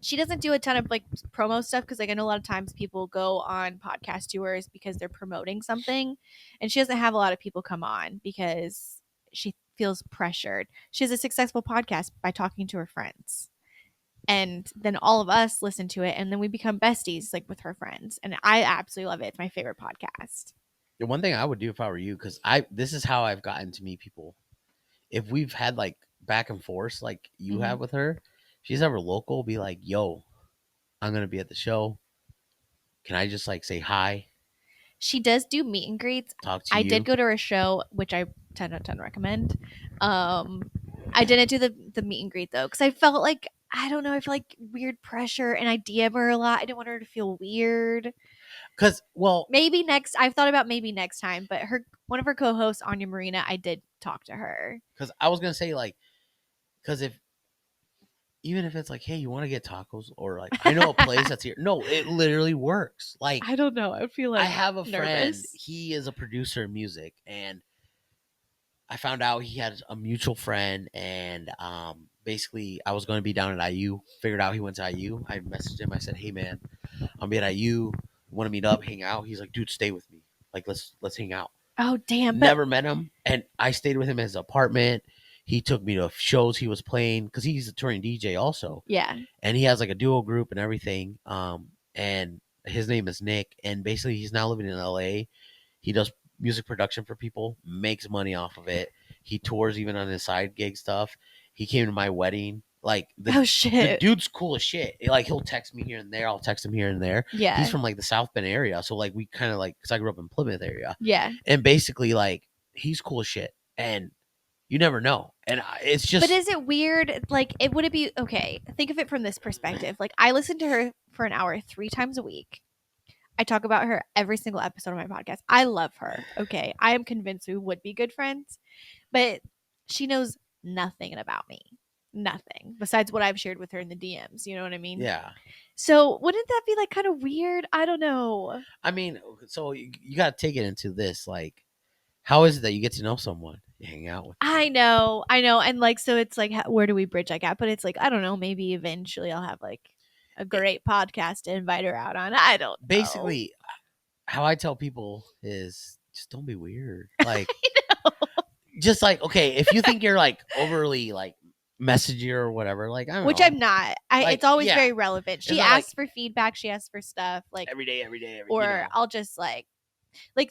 she doesn't do a ton of like promo stuff because like I know a lot of times people go on podcast tours because they're promoting something, and she doesn't have a lot of people come on because she feels pressured. She has a successful podcast by talking to her friends, and then all of us listen to it, and then we become besties like with her friends, and I absolutely love it. It's my favorite podcast. The one thing I would do if I were you, because I this is how I've gotten to meet people. If we've had like back and forth like you Mm-hmm. have with her, if she's ever local, be like, yo, I'm gonna be at the show. Can I just like say hi, She does do meet and greets. talk to I did you? go to her show, which I 10 out of 10 recommend. Um, I didn't do the meet and greet though, because I felt like I don't know, I felt like weird pressure, and I DM her a lot. I didn't want her to feel weird. Because well, Maybe next, I've thought about maybe next time, but one of her co-hosts, Anya Marina, I did talk to her. because I was gonna say like, because if even if it's like, hey, you want to get tacos, or like I know a place that's here. No, it literally works. Like I don't know. I would feel I like have a friend. nervous. He is a producer of music, and I found out he had a mutual friend, and basically I was going to be down at IU. Figured out he went to IU. I messaged him. I said, "Hey man, I'll be at IU. Want to meet up, hang out?" He's like, "Dude, stay with me. Like let's hang out." Oh damn! But Never met him, and I stayed with him in his apartment. He took me to shows he was playing because he's a touring DJ also, yeah. and he has like a duo group and everything. And his name is Nick, and basically he's now living in LA. He does music production for people, makes money off of it. He tours even on his side gig stuff. He came to my wedding. Like Oh the shit. dude's cool as shit. Like he'll text me here and there. I'll text him here and there. Yeah. He's from like the South Bend area, so like we kind of like because I grew up in Plymouth area, Yeah. and basically like he's cool as shit, and you never know. And it's just. But is it weird? Like, it would it be okay? Think of it from this perspective. Like, I listen to her for an hour 3 times a week. I talk about her every single episode of my podcast. I love her. Okay, I am convinced we would be good friends, but she knows nothing about me. Nothing besides what I've shared with her in the DMs. You know what I mean? Yeah. So wouldn't that be like kind of weird? I don't know. I mean, so you got to take it into this. Like, how is it that you get to know someone? You hang out with them. I know, and like so, it's like where do we bridge that gap? But it's like I don't know. Maybe eventually I'll have like a great podcast to invite her out on. I don't know. Basically, how I tell people is just don't be weird. Like, just like, okay, if you think you're like overly like messagey or whatever, like, I don't Which know. I'm not. Like, It's always yeah. very relevant. She It's not like- asks for feedback. She asks for stuff like every day, or you know. I'll just like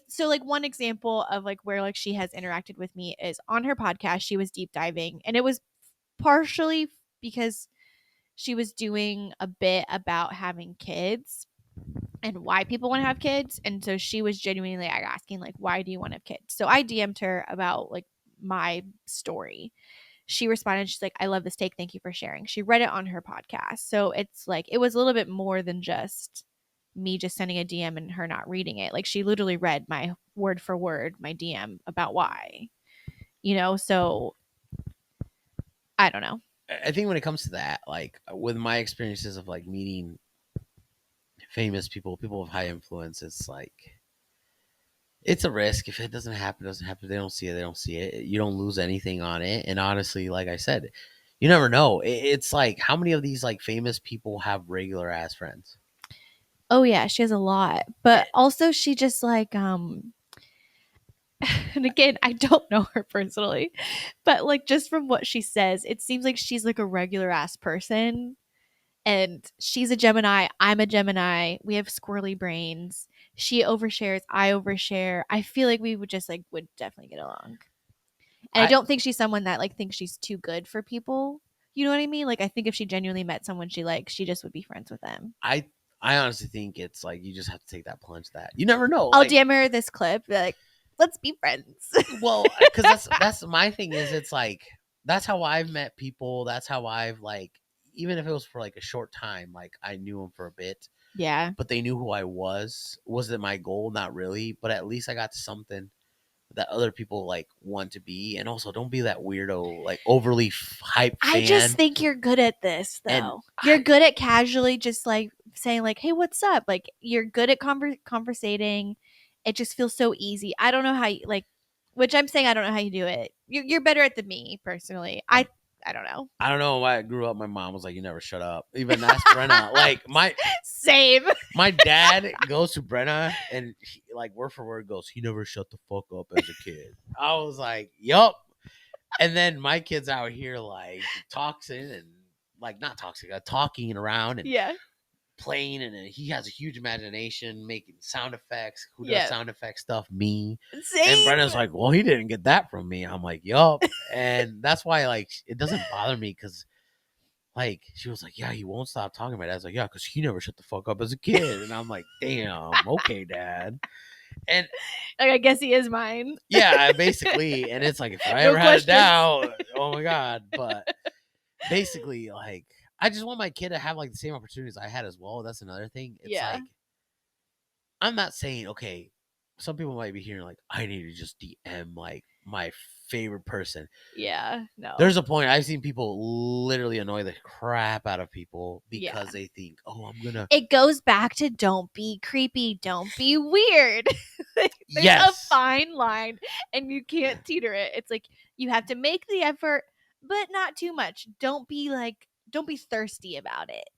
so like one example of like where like she has interacted with me is on her podcast. She was deep diving, and it was partially because she was doing a bit about having kids and why people want to have kids, and so she was genuinely like asking like why do you want to have kids. So I DM'd her about like my story. She responded, she's like, I love this take, thank you for sharing. She read it on her podcast, so it's like it was a little bit more than just me just sending a DM and her not reading it. Like she literally read my word for word my DM about why, so I don't know. I think when it comes to that, like with my experiences of like meeting famous people, people of high influence, it's like it's a risk. If it doesn't happen, it doesn't happen. If they don't see it, they don't see it. You don't lose anything on it. And honestly, like I said, you never know. It's like how many of these like famous people have regular ass friends? Oh yeah, she has a lot. Eh, But also she just like and again, I don't know her personally, but like just from what she says, it seems like she's like a regular ass person. And she's a Gemini, I'm a Gemini. We have squirrely brains. She overshares, I overshare. I feel like we would just like would definitely get along. And I I don't think she's someone that like thinks she's too good for people. You know what I mean? Like I think if she genuinely met someone she likes, she just would be friends with them. I I honestly think it's like you just have to take that plunge. That you never know. I'll Like, DM her this clip, be like, let's be friends. well, because that's my thing. Is it's like that's how I've met people. That's how I've like even if it was for like a short time, like I knew them for a bit, Yeah. but they knew who I was. Was it my goal? Not really, but at least I got to something that other people like want to be. And also, don't be that weirdo, like overly hype I just fan. think you're good at this And though. You're good at casually just like saying like, "Hey, what's up?" Like you're good at conversating. It just feels so easy. I don't know how you like which I'm saying I don't know how you do it. You're better at than me personally. I'm I don't know. I don't know why I grew up. My mom was like, "You never shut up." Even ask Brenna. Like Same. my dad goes to Brenna and he, like word for word goes, "He never shut the fuck up as a kid." I was like, "Yup." And then my kids out here like toxic and like not toxic, talking around and Yeah. playing, and he has a huge imagination, making sound effects. Who does Yeah. sound effect stuff? Me. And Same. Brenna's like, "Well, he didn't get that from me." I'm like, "Yup." And that's why like it doesn't bother me because like she was like, "Yeah, he won't stop talking." My dad's like, "Yeah, because he never shut the fuck up as a kid." And I'm like, "Damn, okay, dad." And Like I guess he is mine. yeah, basically, and it's like if I No ever had a questions. doubt, oh my god. But basically, like I just want my kid to have like the same opportunities I had as well. That's another thing. It's Yeah. like I'm not saying okay. Some people might be hearing like I need to just DM like my favorite person. Yeah. No. There's a point I've seen people literally annoy the crap out of people Yeah. because they think, "Oh, I'm gonna." It goes back to don't be creepy, don't be weird. There's a Yes, fine line and you can't teeter it. It's like you have to make the effort, but not too much. Don't be thirsty about it.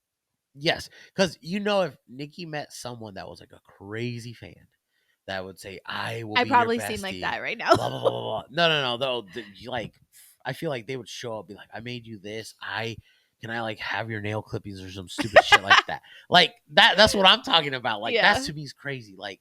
yes, because you know if Nikki met someone that was like a crazy fan that would say, "I will I be your probably seem like bestie," that right now. blah blah blah blah blah. No, no, no. Though, like, I feel like they would show up, be like, "I made you this. I can I like have your nail clippings or some stupid shit like that." Like that. That's what I'm talking about. Like that's Yeah. to me is crazy. Like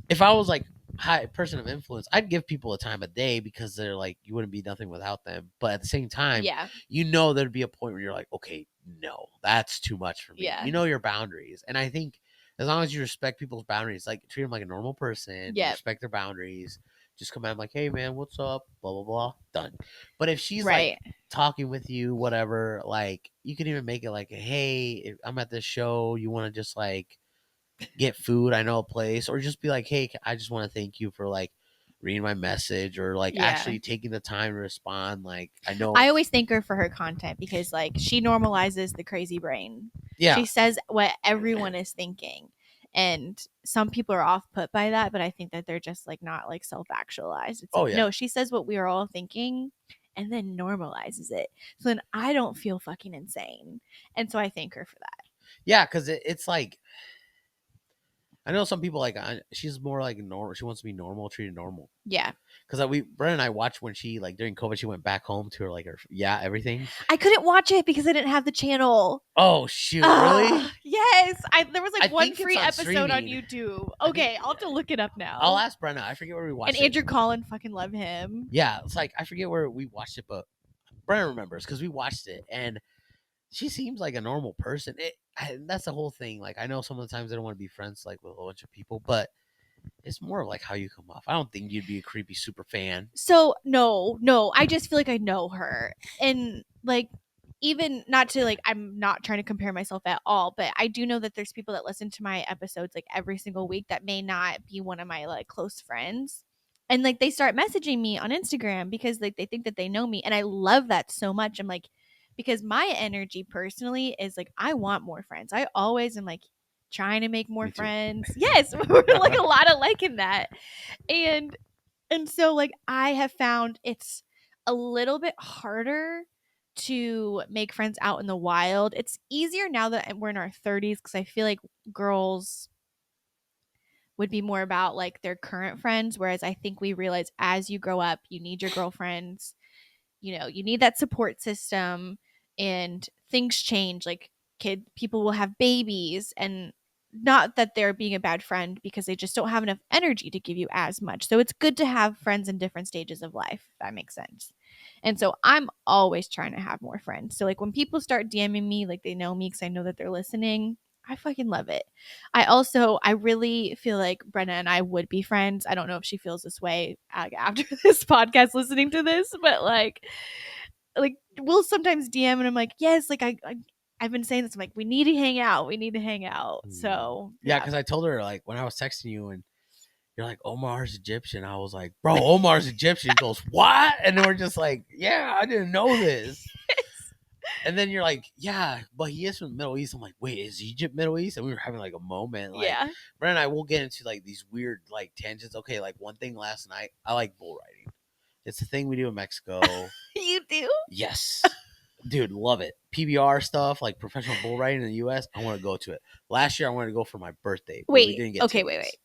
if I was like high person of influence, I'd give people a time of day because they're like you wouldn't be nothing without them. But at the same time, Yeah. you know there'd be a point where you're like, okay, no, that's too much for me. Yeah. You know your boundaries, and I think as long as you respect people's boundaries, like treat them like a normal person, Yep. respect their boundaries. Just come at them like, hey man, what's up? Blah blah blah. Done. But if she's like Right. talking with you, whatever, like you can even make it like, hey, I'm at this show. You want to just like get food, I know a place, or just be like, hey, I just want to thank you for like reading my message or like Yeah. actually taking the time to respond. Like, I know, I always thank her for her content because like she normalizes the crazy brain. yeah, She says what everyone is thinking. And some people are off put by that, but I think that they're just like not like self actualized. It's oh like, yeah, no, she says what we are all thinking and then normalizes it. So then I don't feel fucking insane. And so I thank her for that. yeah, because it's like I know some people like she's more like normal. She wants to be normal, treated normal. Yeah. Because we Brennan and I watched when she like during COVID she went back home to her like her everything. I couldn't watch it because I didn't have the channel. Oh shoot, really? Yes. There was I like one think it's free on episode on streaming. YouTube. I think Okay, I'll have to look it up now. I'll ask Brenna. I forget where we And watched it. Andrew Collin fucking love him. Yeah, it's like I forget where we watched it, but Brenna remembers because we watched it and she seems like a normal person. That's the whole thing. Like I know some of the times I don't want to be friends like with a bunch of people, but it's more of like how you come off. I don't think you'd be a creepy super fan. So no, I just feel like I know her. And like even not to like I'm not trying to compare myself at all, but I do know that there's people that listen to my episodes like every single week that may not be one of my like close friends. And like they start messaging me on Instagram because like they think that they know me. And I love that so much. I'm like, because my energy personally is like I want more friends. I always am like trying to make more Me too. friends. Yes, we're like a lot of like in that. And so like I have found it's a little bit harder to make friends out in the wild. It's easier now that we're in our 30s because I feel like girls would be more about like their current friends, whereas I think we realize as you grow up, you need your girlfriends, you know, you need that support system, and things change. Like people will have babies, and not that they're being a bad friend, because they just don't have enough energy to give you as much. So it's good to have friends in different stages of life, if that makes sense. And so I'm always trying to have more friends. So like when people start DMing me, like they know me because I know that they're listening, I fucking love it. I really feel like Brenna and I would be friends. I don't know if she feels this way after this podcast, listening to this, but like we'll sometimes DM and I'm like, yes, like I've been saying this. I'm like, we need to hang out. We need to hang out. So Yeah, yeah. because I told her, like, when I was texting you and you're like, Omar's Egyptian. I was like, bro, Omar's Egyptian. He goes, what? And then we're just like, yeah, I didn't know this. And then you're like, yeah, but he is from the Middle East. I'm like, wait, is Egypt Middle East? And we were having like a moment. Like, Yeah. Brent and I will get into like these weird like tangents. Okay, like one thing last night, I like bull riding. It's the thing we do in Mexico. You do? Yes. Dude, love it. PBR stuff, like professional bull riding in the US, I want to go to it. Last year I wanted to go for my birthday, but we Wait. didn't get Okay, tickets. wait.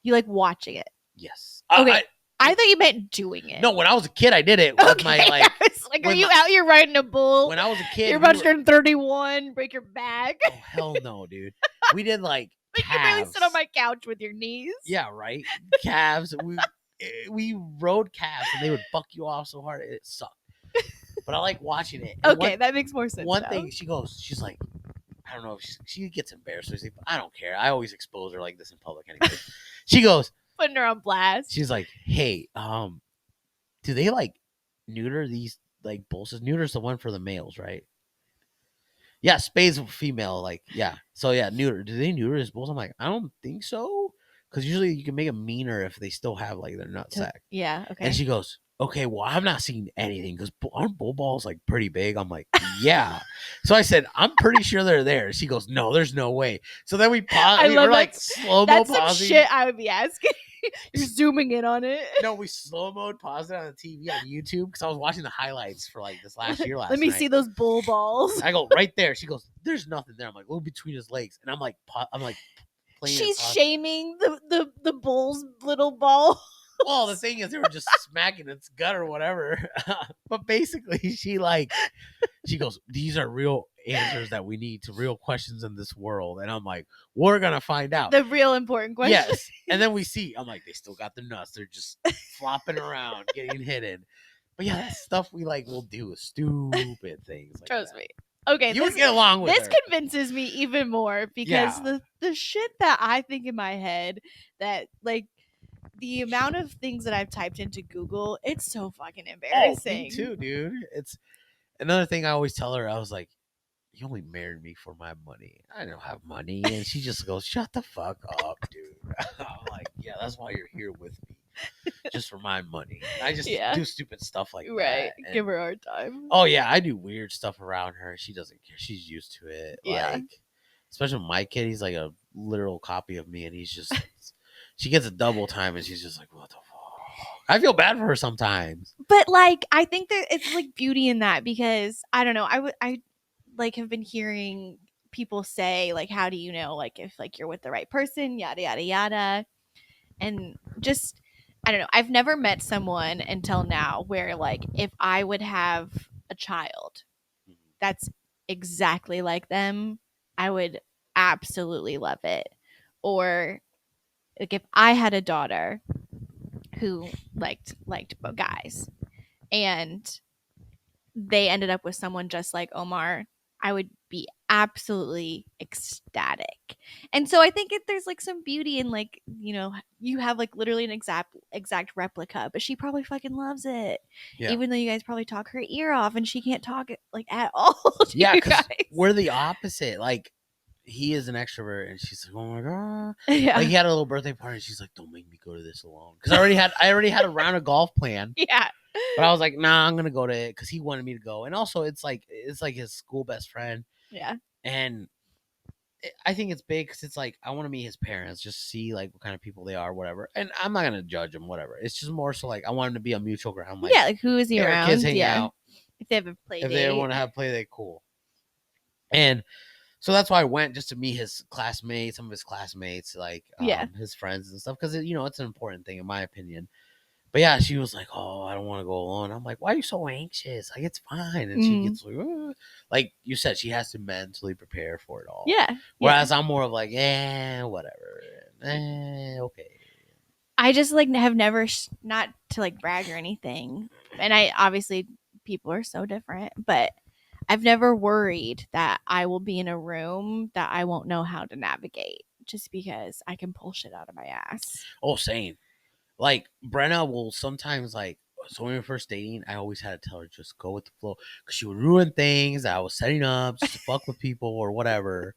You like watching it? Yes. Okay. I thought you meant doing it. No, when I was a kid, I did it with my like. I was like, are you out here riding a bull? When I was a kid, you're about to turn 31, break your back. Oh hell no, dude. We did like you calves. barely sit on my couch with your knees. Yeah, right. Calves. We rode calves, and they would buck you off so hard it sucked. But I like watching it. And okay, that makes more sense. One thing she's like, I don't know if she gets embarrassed. But I don't care. I always expose her like this in public anyway. She goes, putting her on blast. She's like, hey, do they like neuter these like bulls? Neuter's the one for the males, right? Yeah, spades female, like, yeah. So yeah, neuter. Do they neuter his bulls? I'm like, I don't think so, because usually you can make them meaner if they still have like their nutsack. Yeah. Okay. And she goes, okay, well, I've not seen anything, because aren't bull balls like pretty big? I'm like, yeah. So I said, I'm pretty sure they're there. She goes, no, there's no way. So then we pause. We were like slow mo That's pausing. Some shit I would be asking. You're zooming in on it. No, we slow mode paused it on the TV on YouTube because I was watching the highlights for like this last year. Let me see those bull balls. I go right there. She goes, "There's nothing there." I'm like, "Look between his legs," and I'm like, playing. She's shaming the bull's little ball. Well, the thing is, they were just smacking its gut or whatever. But basically, she goes, "These are real answers that we need to real questions in this world," and I'm like, "We're gonna find out the real important question." Yes, and then we see. I'm like, they still got the nuts. They're just flopping around, getting hidden. But yeah, that stuff we like will do stupid things. Like Trust that. Me. Okay, you would get along with this her. Convinces me even more because the shit that I think in my head, that like the amount of things that I've typed into Google, it's so fucking embarrassing. Oh, me too, dude. It's another thing I always tell her. I was like, you only married me for my money. I don't have money. And she just goes, shut the fuck up, dude. I'm like, yeah, that's why you're here with me. Just for my money. I just do stupid stuff like that. Right. Give her a hard time. Oh, yeah. I do weird stuff around her. She doesn't care. She's used to it. Yeah. Like, especially with my kid. He's like a literal copy of me. And he's just, she gets a double time and she's just like, what the fuck? I feel bad for her sometimes. But like, I think that it's like beauty in that because I don't know. I like have been hearing people say like, how do you know like if like you're with the right person, yada yada yada. And just I don't know. I've never met someone until now where like if I would have a child that's exactly like them, I would absolutely love it. Or like if I had a daughter who liked guys and they ended up with someone just like Omar, I would be absolutely ecstatic. And so I think there's like some beauty in like, you know, you have like literally an exact replica, but she probably fucking loves it. Yeah. Even though you guys probably talk her ear off and she can't talk it like at all. Yeah, because we're the opposite. Like he is an extrovert and she's like, oh my god. Yeah. Like he had a little birthday party and she's like, don't make me go to this alone. Because I already had a round of golf planned. Yeah. But I was like, nah, I'm gonna go to it because he wanted me to go, and also it's like his school best friend. Yeah, and I think it's big because it's like I want to meet his parents, just see like what kind of people they are, whatever. And I'm not gonna judge them, whatever. It's just more so like I want him to be a mutual ground. Like, yeah, like who is he around? Kids hang out. If they have a play If they ever date. want to have play date, cool. And so that's why I went, just to meet his classmates, some of his classmates, like Yeah. his friends and stuff, because it's an important thing in my opinion. But yeah, she was like, "Oh, I don't want to go alone." I'm like, "Why are you so anxious? Like, it's fine." And she Mm. gets like, like you said, she has to mentally prepare for it all. Yeah. Whereas I'm more of like, whatever, okay. I just like have never not to like brag or anything. And I obviously people are so different, but I've never worried that I will be in a room that I won't know how to navigate just because I can pull shit out of my ass. Oh, same. Like Brenna will sometimes like. So when we were first dating, I always had to tell her just go with the flow because she would ruin things that I was setting up just to fuck with people or whatever.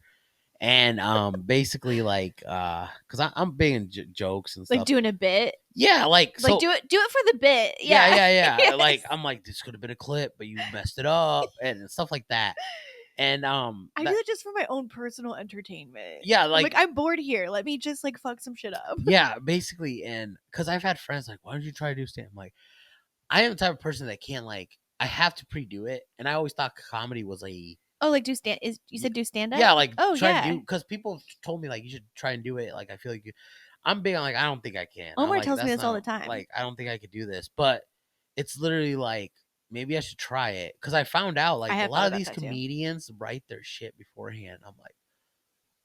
And basically like because I'm big in jokes and Like stuff. doing a bit. Yeah, like Like so. do it for the bit. Yeah, Yeah. yeah, yeah. Yes. Like I'm like, this could have been a clip, but you messed it up and stuff like that. And I do that it just for my own personal entertainment. yeah, I'm like, like I'm bored here. Let me just like fuck some shit up. yeah, basically. And because I've had friends like, why don't you try to do stand? I'm like, I am the type of person that can't like. I have to pre-do it, and I always thought comedy was a Oh, like do stand is you said do stand yeah, up? like Oh try to yeah. do because people told me like you should try and do it. Like I feel like I'm big on like I don't think I can. I'm Omar like tells me that's this all the not time. like I don't think I could do this, but it's literally like maybe I should try it because I found out I like a have lot thought of about these that too. comedians write their shit beforehand. I'm like,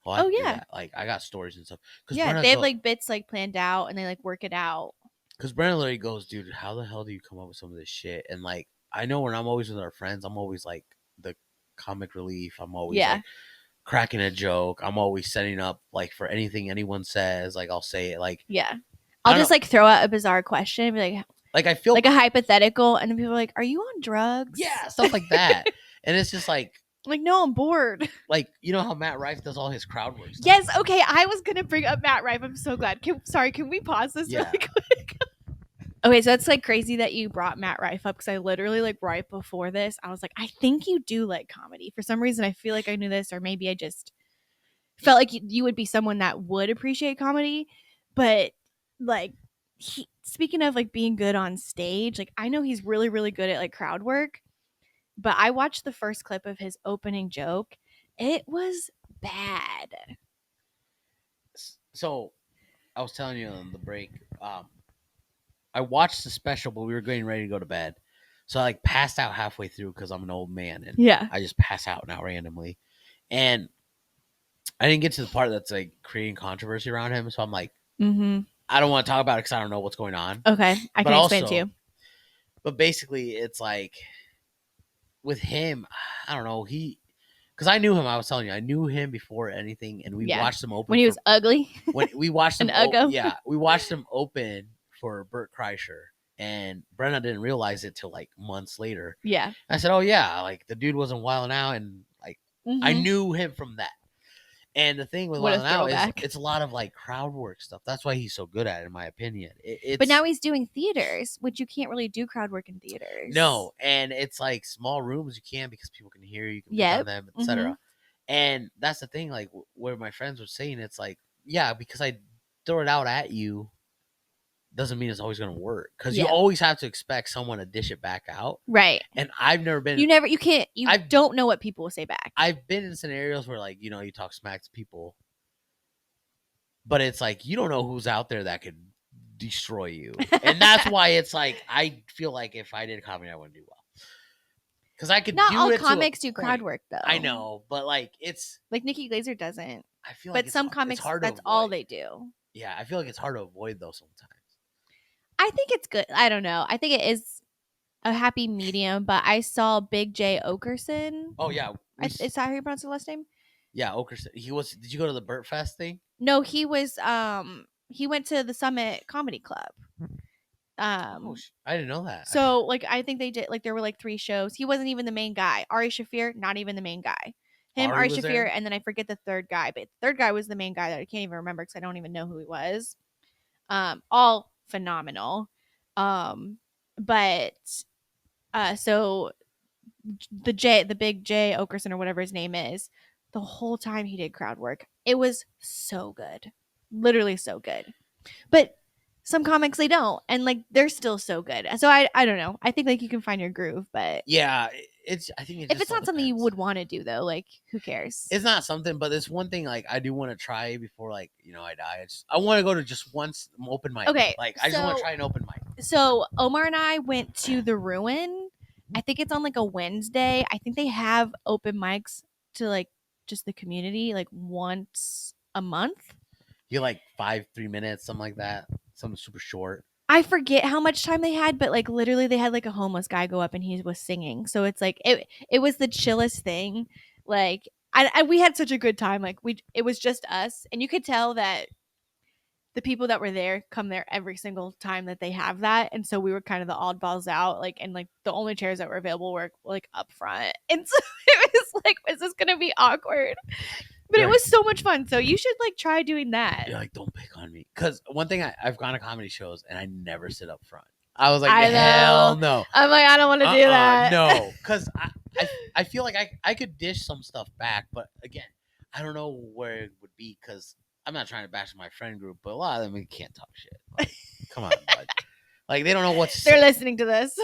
oh, I Oh could do yeah. that. Like I got stories and stuff because Yeah. They have like bits like planned out and they like work it out. Brenna literally goes, dude, how the hell do you come up with some of this shit? And like I know when I'm always with our friends, I'm always like the comic relief. I'm always Yeah. like cracking a joke. I'm always setting up like for anything anyone says. Like I'll say it. Like Yeah. I I'll don't just know. like throw out a bizarre question and be Like I feel like a hypothetical, and then people are like, "Are you on drugs?" yeah, stuff like that. And it's just I'm like, no, I'm bored. like you know how Matt Rife does all his crowd work stuff. Yes, okay. I was gonna bring up Matt Rife. I'm so glad. Sorry, can we pause this Yeah. really quick? Okay, so that's like crazy that you brought Matt Rife up because I literally like right before this, I was like, I think you do like comedy. For some reason, I feel like I knew this, or maybe I just felt like you would be someone that would appreciate comedy. But like, speaking of like being good on stage, like I know he's really, really good at like crowd work. But I watched the first clip of his opening joke. It was bad. So I was telling you on the break, I watched the special, but we were getting ready to go to bed. So I like passed out halfway through because I'm an old man and Yeah. I just pass out now randomly. And I didn't get to the part that's like creating controversy around him. So I'm like, Mm-hmm. I don't want to talk about it because I don't know what's going on. Okay, I But can explain it to also, you. but basically, it's like with him, I don't know. Because I knew him. I was telling you, I knew him before anything, and we Yeah. watched him open When he was ugly. when we watched An him. uggo. Yeah, we watched him open for Burt Kreischer, and Brenna didn't realize it till like months later. Yeah. I said, "Oh yeah, like the dude wasn't wilding out," and like I Mm-hmm. knew him from that. And the thing with What a Wild 'N Out is throwback. it's a lot of like crowd work stuff. That's why he's so good at it, in my opinion. But It's now he's doing theaters, which you can't really do crowd work in theaters. no, and it's like small rooms you can because people can hear you, can pick on Yep. them, Mm-hmm. etc. And that's the thing, like where my friends were saying, it's like, yeah, because I throw it out at you doesn't mean it's always going to work because you Yeah. always have to expect someone to dish it back out. Right. And I've never been, You can't, you I've don't know what people will say back. I've been in scenarios where like you talk smack to people, but it's like you don't know who's out there that could destroy you, and that's why it's like I feel like if I did comedy, I wouldn't do well because I could Not do all it to a comics do crowd point. work though. I know, but like it's Like Nikki Glazer doesn't. I feel like But some it's comics, hard to that's all avoid. they do. Yeah, I feel like it's hard to avoid though sometimes. I think it's good. I don't know. I think it is a happy medium, but I saw Big J Okerson. Oh yeah, Is that how you pronounce the last name? yeah, Okerson. He was. Did you go to the Burt Fest thing? No, he went to the Summit Comedy Club. Oh, I didn't know that. So like I think they did like there were like 3 shows. He wasn't even the main guy. Ari Shafir, not even the main guy. Him, Ari Ari was Shafir, there? and then I forget the third guy, but the third guy was the main guy that I can't even remember because I don't even know who he was. All phenomenal. But so the big J Okerson or whatever his name is, the whole time he did crowd work, it was so good, literally so good. But some comics they don't, and like they're still so good. So I don't know. I think like you can find your groove, but Yeah, it's. I think it if just it's all not something you depends. would want to do though, like who cares? It's not something, but it's one thing like I do want to try before like I die. I want to go to just once open mic. Okay, Like I just want to try an open mic. So Omar and I went to the Ruin. I think it's on like a Wednesday. I think they have open mics to like just the community like once a month. You like 3 minutes, something like that. Something super short. I forget how much time they had, but like literally they had like a homeless guy go up and he was singing. So it's like it was the chillest thing. Like we had such a good time. Like it was just us, and you could tell that the people that were there come there every single time that they have that, and so we were kind of the oddballs out, like, and like the only chairs that were available were like up front, and so it was like, is this gonna be awkward? But it was so much fun. So you should like try doing that. You're like, don't pick on me, because one thing I've gone to comedy shows and I never sit up front. I was like, hell no. I'm like, I don't want to do that. No, because I feel like I could dish some stuff back, but again, I don't know where it would be, because I'm not trying to bash my friend group, but a lot of them can't talk shit. Like, come on, bud. Like they don't know what to say. They're listening to this.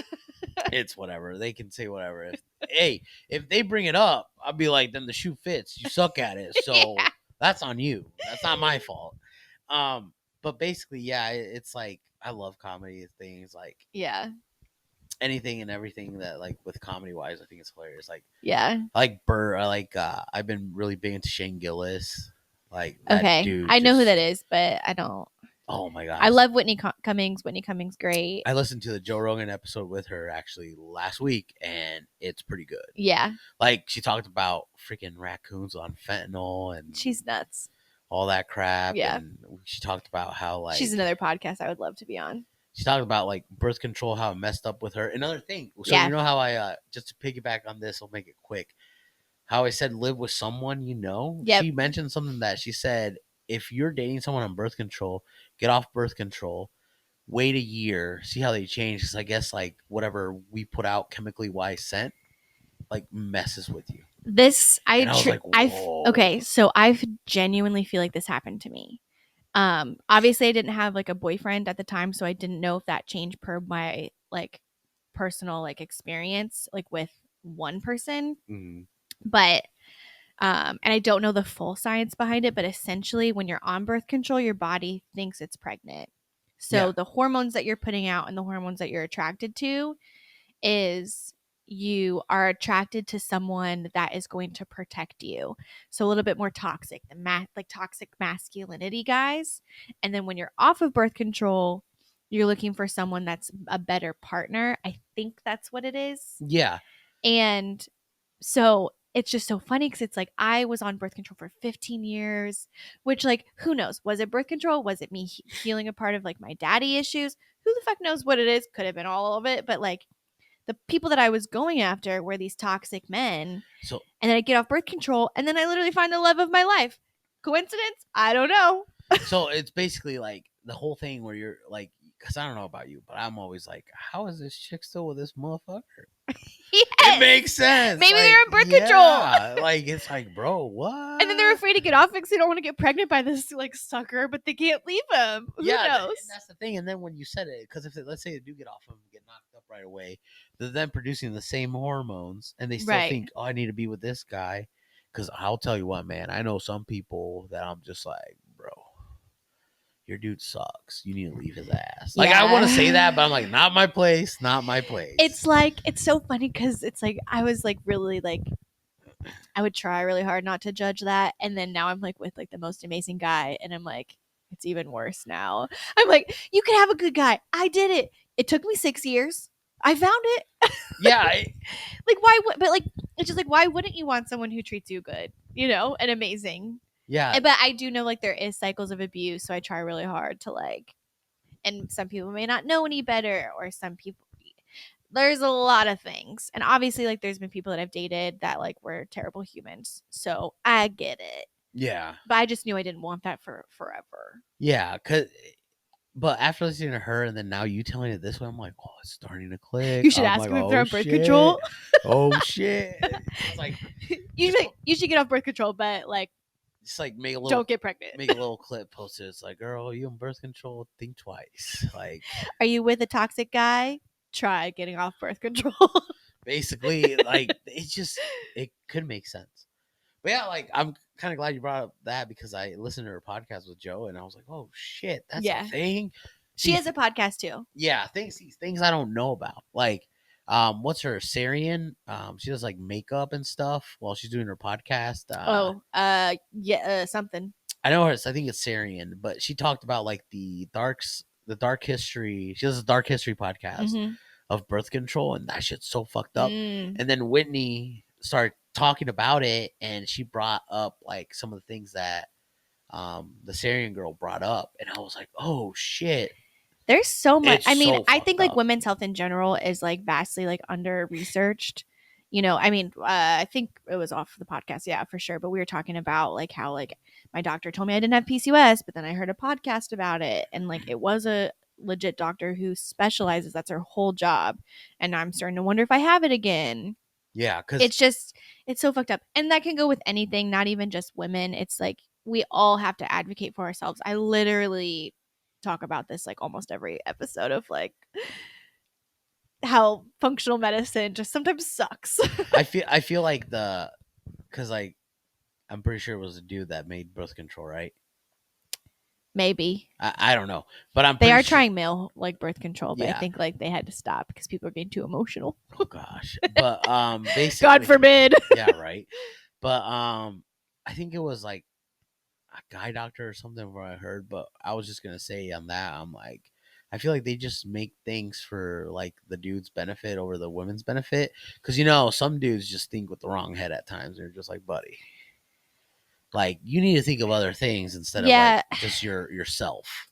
It's whatever. They can say whatever. If they bring it up, I'll be like, then the shoe fits. You suck at it. So that's on you. That's not my fault. But basically, yeah, it's like I love comedy things, like anything and everything that like with comedy wise, I think it's hilarious. Like I like Burr. I've been really big into Shane Gillis. Like that dude. I know who that is, but I don't. Oh my god! I love Whitney Cummings. Whitney Cummings, great. I listened to the Joe Rogan episode with her actually last week, and it's pretty good. Yeah, like she talked about freaking raccoons on fentanyl, and she's nuts. All that crap. Yeah, and she talked about how like she's another podcast I would love to be on. She talked about like birth control, how it messed up with her. Another thing, so you know how I just to piggyback on this, I'll make it quick. How I said live with someone, she mentioned something that she said, if you're dating someone on birth control, get off birth control, wait a year, see how they change. Because I guess like whatever we put out chemically wise scent, like messes with you. This okay, so I genuinely feel like this happened to me. Obviously I didn't have like a boyfriend at the time, so I didn't know if that changed per my like personal like experience like with one person. But and I don't know the full science behind it, but essentially when you're on birth control, your body thinks it's pregnant. So the hormones that you're putting out and the hormones that you're attracted to is you are attracted to someone that is going to protect you. So a little bit more toxic, like toxic masculinity guys. And then when you're off of birth control, you're looking for someone that's a better partner. I think that's what it is. Yeah. And so it's just so funny because it's like I was on birth control for 15 years, which like who knows? Was it birth control? Was it me healing a part of like my daddy issues? Who the fuck knows what it is? Could have been all of it, but like the people that I was going after were these toxic men. So, and then I get off birth control, and then I literally find the love of my life. Coincidence? I don't know. So it's basically like the whole thing where you're like, because I don't know about you, but I'm always like, how is this chick still with this motherfucker? Yes. It makes sense. Maybe they're on birth control. Like it's like, bro, what? And then they're afraid to get off because they don't want to get pregnant by this like sucker, but they can't leave him. Who knows? That's the thing. And then when you said it, because if let's say they do get off him, get knocked up right away, they're then producing the same hormones, and they still think, oh, I need to be with this guy. Because I'll tell you what, man, I know some people that I'm just like, bro, your dude sucks. You need to leave his ass. Like I want to say that, but I'm like, not my place, not my place. It's like it's so funny because it's like I was like really like I would try really hard not to judge that, and then now I'm like with like the most amazing guy, and I'm like it's even worse now. I'm like, you can have a good guy. I did it. It took me 6 years. I found it. Yeah. Like why? But like it's just like why wouldn't you want someone who treats you good, and amazing? Yeah. But I do know like there is cycles of abuse, so I try really hard to like, and some people may not know any better, or some people, there's a lot of things. And obviously like there's been people that I've dated that like were terrible humans. So I get it. Yeah. But I just knew I didn't want that for forever. Yeah. But after listening to her and then now you telling it this way, I'm like, oh, it's starting to click. You should ask him if they're on birth control. Oh shit. It's like you should get off birth control, but like just like make a little Don't get pregnant. make a little clip posted. It's like, girl, you on birth control? Think twice. Like, Are you with a toxic guy? Try getting off birth control. basically, like it could make sense. But yeah, like I'm kind of glad you brought up that because I listened to her podcast with Joe and I was like, oh shit, that's a Yeah. thing. She See, has a podcast too. yeah, things I don't know about. Like, what's her Syrian? She does like makeup and stuff while she's doing her podcast. Yeah, something. I know her. I think it's Syrian, but she talked about like the dark history. She does a dark history podcast Mm-hmm. of birth control, and that shit's so fucked up. Mm. And then Whitney started talking about it, and she brought up like some of the things that the Syrian girl brought up, and I was like, oh shit, There's so much. it's I mean, so I think fucked like up. women's health in general is like vastly like under researched. You know, I mean, I think it was off the podcast, yeah, for sure. But we were talking about like how like my doctor told me I didn't have PCOS, but then I heard a podcast about it, and like it was a legit doctor who specializes. That's her whole job, and now I'm starting to wonder if I have it again. Yeah, because It's just it's so fucked up, and that can go with anything, not even just women. It's like we all have to advocate for ourselves. I literally talk about this like almost every episode of like how functional medicine just sometimes sucks. I feel like because like I'm pretty sure it was a dude that made birth control, right? Maybe I don't know, but I'm they pretty are sure. trying male like birth control, but I Yeah. think like they had to stop because people are getting too emotional. Oh gosh, but basically, God forbid. yeah, right. But I think it was like a guy doctor or something where I heard, but I was just gonna say on that, I'm like, I feel like they just make things for like the dude's benefit over the women's benefit, because you know some dudes just think with the wrong head at times. They're just like, buddy, like you need to think of other things instead of like Yeah. just yourself.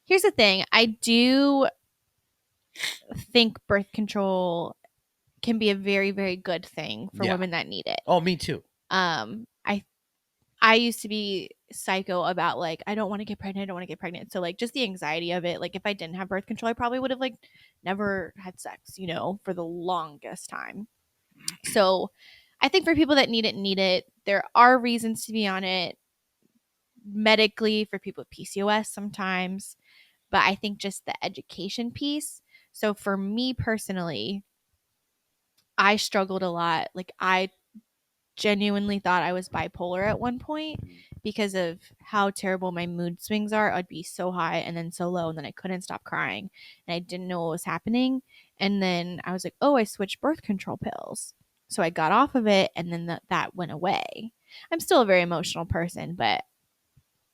Here's the thing. I do think birth control can be a very, very good thing for Yeah. women that need it. Oh, me too. I used to be psycho about like I don't want to get pregnant, I don't want to get pregnant. So like just the anxiety of it. Like if I didn't have birth control, I probably would have like never had sex, you know, for the longest time. So I think for people that need it. There are reasons to be on it medically for people with PCOS sometimes, but I think just the education piece. So for me personally, I struggled a lot. Like I genuinely thought I was bipolar at one point because of how terrible my mood swings are. I'd be so high and then so low, and then I couldn't stop crying, and I didn't know what was happening. And then I was like, oh, I switched birth control pills. So I got off of it, and then that went away. I'm still a very emotional person, but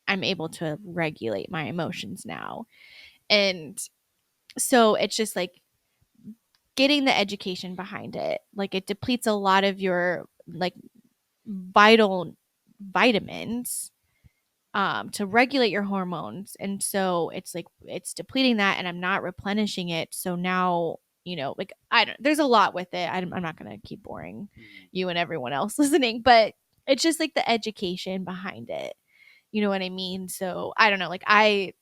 I'm able to regulate my emotions now. And so it's just like getting the education behind it. Like it depletes a lot of your like vital vitamins to regulate your hormones, and so it's like it's depleting that, and I'm not replenishing it. So now you know, like I don't. There's a lot with it. I'm not gonna keep boring you and everyone else listening, but it's just like the education behind it. You know what I mean? So I don't know. Like I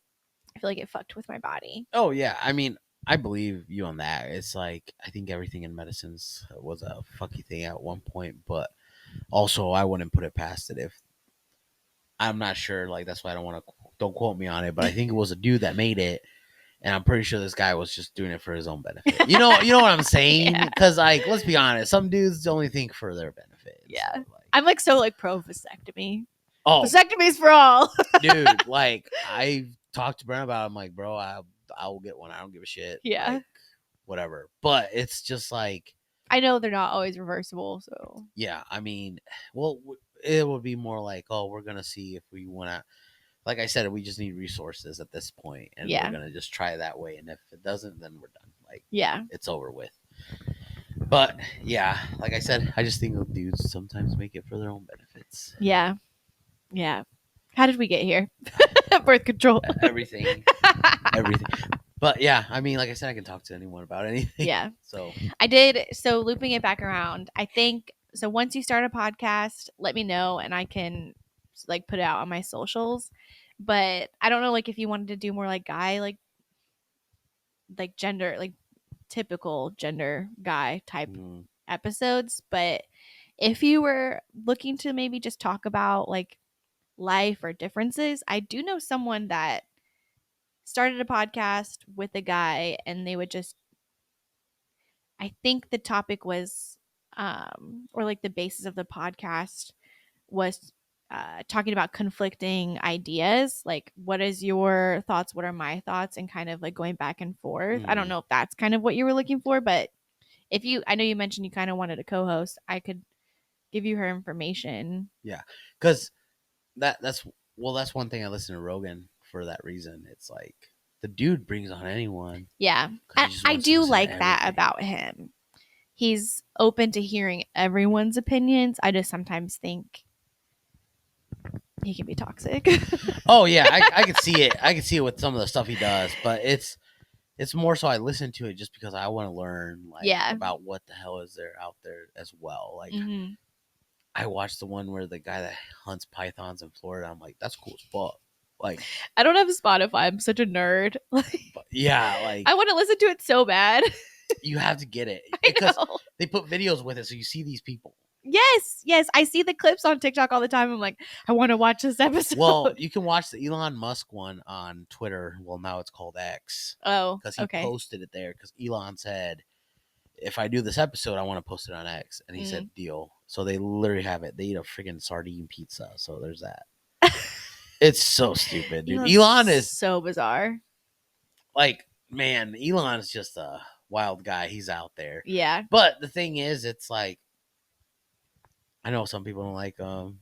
feel like it fucked with my body. Oh yeah, I mean, I believe you on that. It's like I think everything in medicines was a fucky thing at one point, but also I wouldn't put it past it if I'm not sure. Like that's why I don't quote me on it, but I think it was a dude that made it, and I'm pretty sure this guy was just doing it for his own benefit. You know what I'm saying? Yeah. Because like let's be honest, some dudes only think for their benefit. Yeah. So, like, I'm like so like pro vasectomy. oh, Vasectomy's for all. dude, like I talked to Brent about it. I'm like, bro, I will get one. I don't give a shit. Yeah. Like, whatever. But it's just like, I know they're not always reversible, so yeah, I mean, well, it would be more like, oh, we're gonna see if we want to. Like I said, we just need resources at this point, and yeah. we're gonna just try that way. And if it doesn't, then we're done. Like, Yeah. it's over with. But yeah, like I said, I just think dudes sometimes make it for their own benefits. Yeah. Yeah. How did we get here? Birth control. Everything. But yeah, I mean, like I said, I can talk to anyone about anything. Yeah. So I did. So looping it back around, I think so. Once you start a podcast, let me know and I can like put it out on my socials. But I don't know, like if you wanted to do more like guy, like gender, like typical gender guy type episodes. But if you were looking to maybe just talk about like life or differences. I do know someone that started a podcast with a guy, and they would just, I think the topic was, or like the basis of the podcast was talking about conflicting ideas. Like, what is your thoughts? What are my thoughts? And kind of like going back and forth. I don't Mm, know if that's kind of what you were looking for, but if you, I know you mentioned you kind of wanted a co host, I could give you her information. yeah, because that's well, that's one thing I listen to Rogan for that reason. It's like the dude brings on anyone Yeah. because he just I wants to do listen to like that everything. about him. He's open to hearing everyone's opinions. I just sometimes think he can be toxic. Oh yeah, I could see it. I could see it with some of the stuff he does, but it's more so I listen to it just because I want to learn like Yeah. about what the hell is there out there as well. Like Hmm. I watched the one where the guy that hunts pythons in Florida. I'm like, that's cool as fuck. Like, I don't have Spotify. I'm such a nerd. but yeah, I like want to listen to it so bad. you have to get it I because know. they put videos with it, so you see these people. Yes, yes. I see the clips on TikTok all the time. I'm like, I want to watch this episode. Well, you can watch the Elon Musk one on Twitter. Well, now it's called X Oh, because he okay. posted it there because Elon said, if I do this episode, I want to post it on X. And he Mm. said, deal. So they literally have it. They eat a freaking sardine pizza. So there's that. It's so stupid, dude. Elon's Elon is so bizarre. like, man, Elon is just a wild guy. He's out there. Yeah. But the thing is, it's like, I know some people don't like him.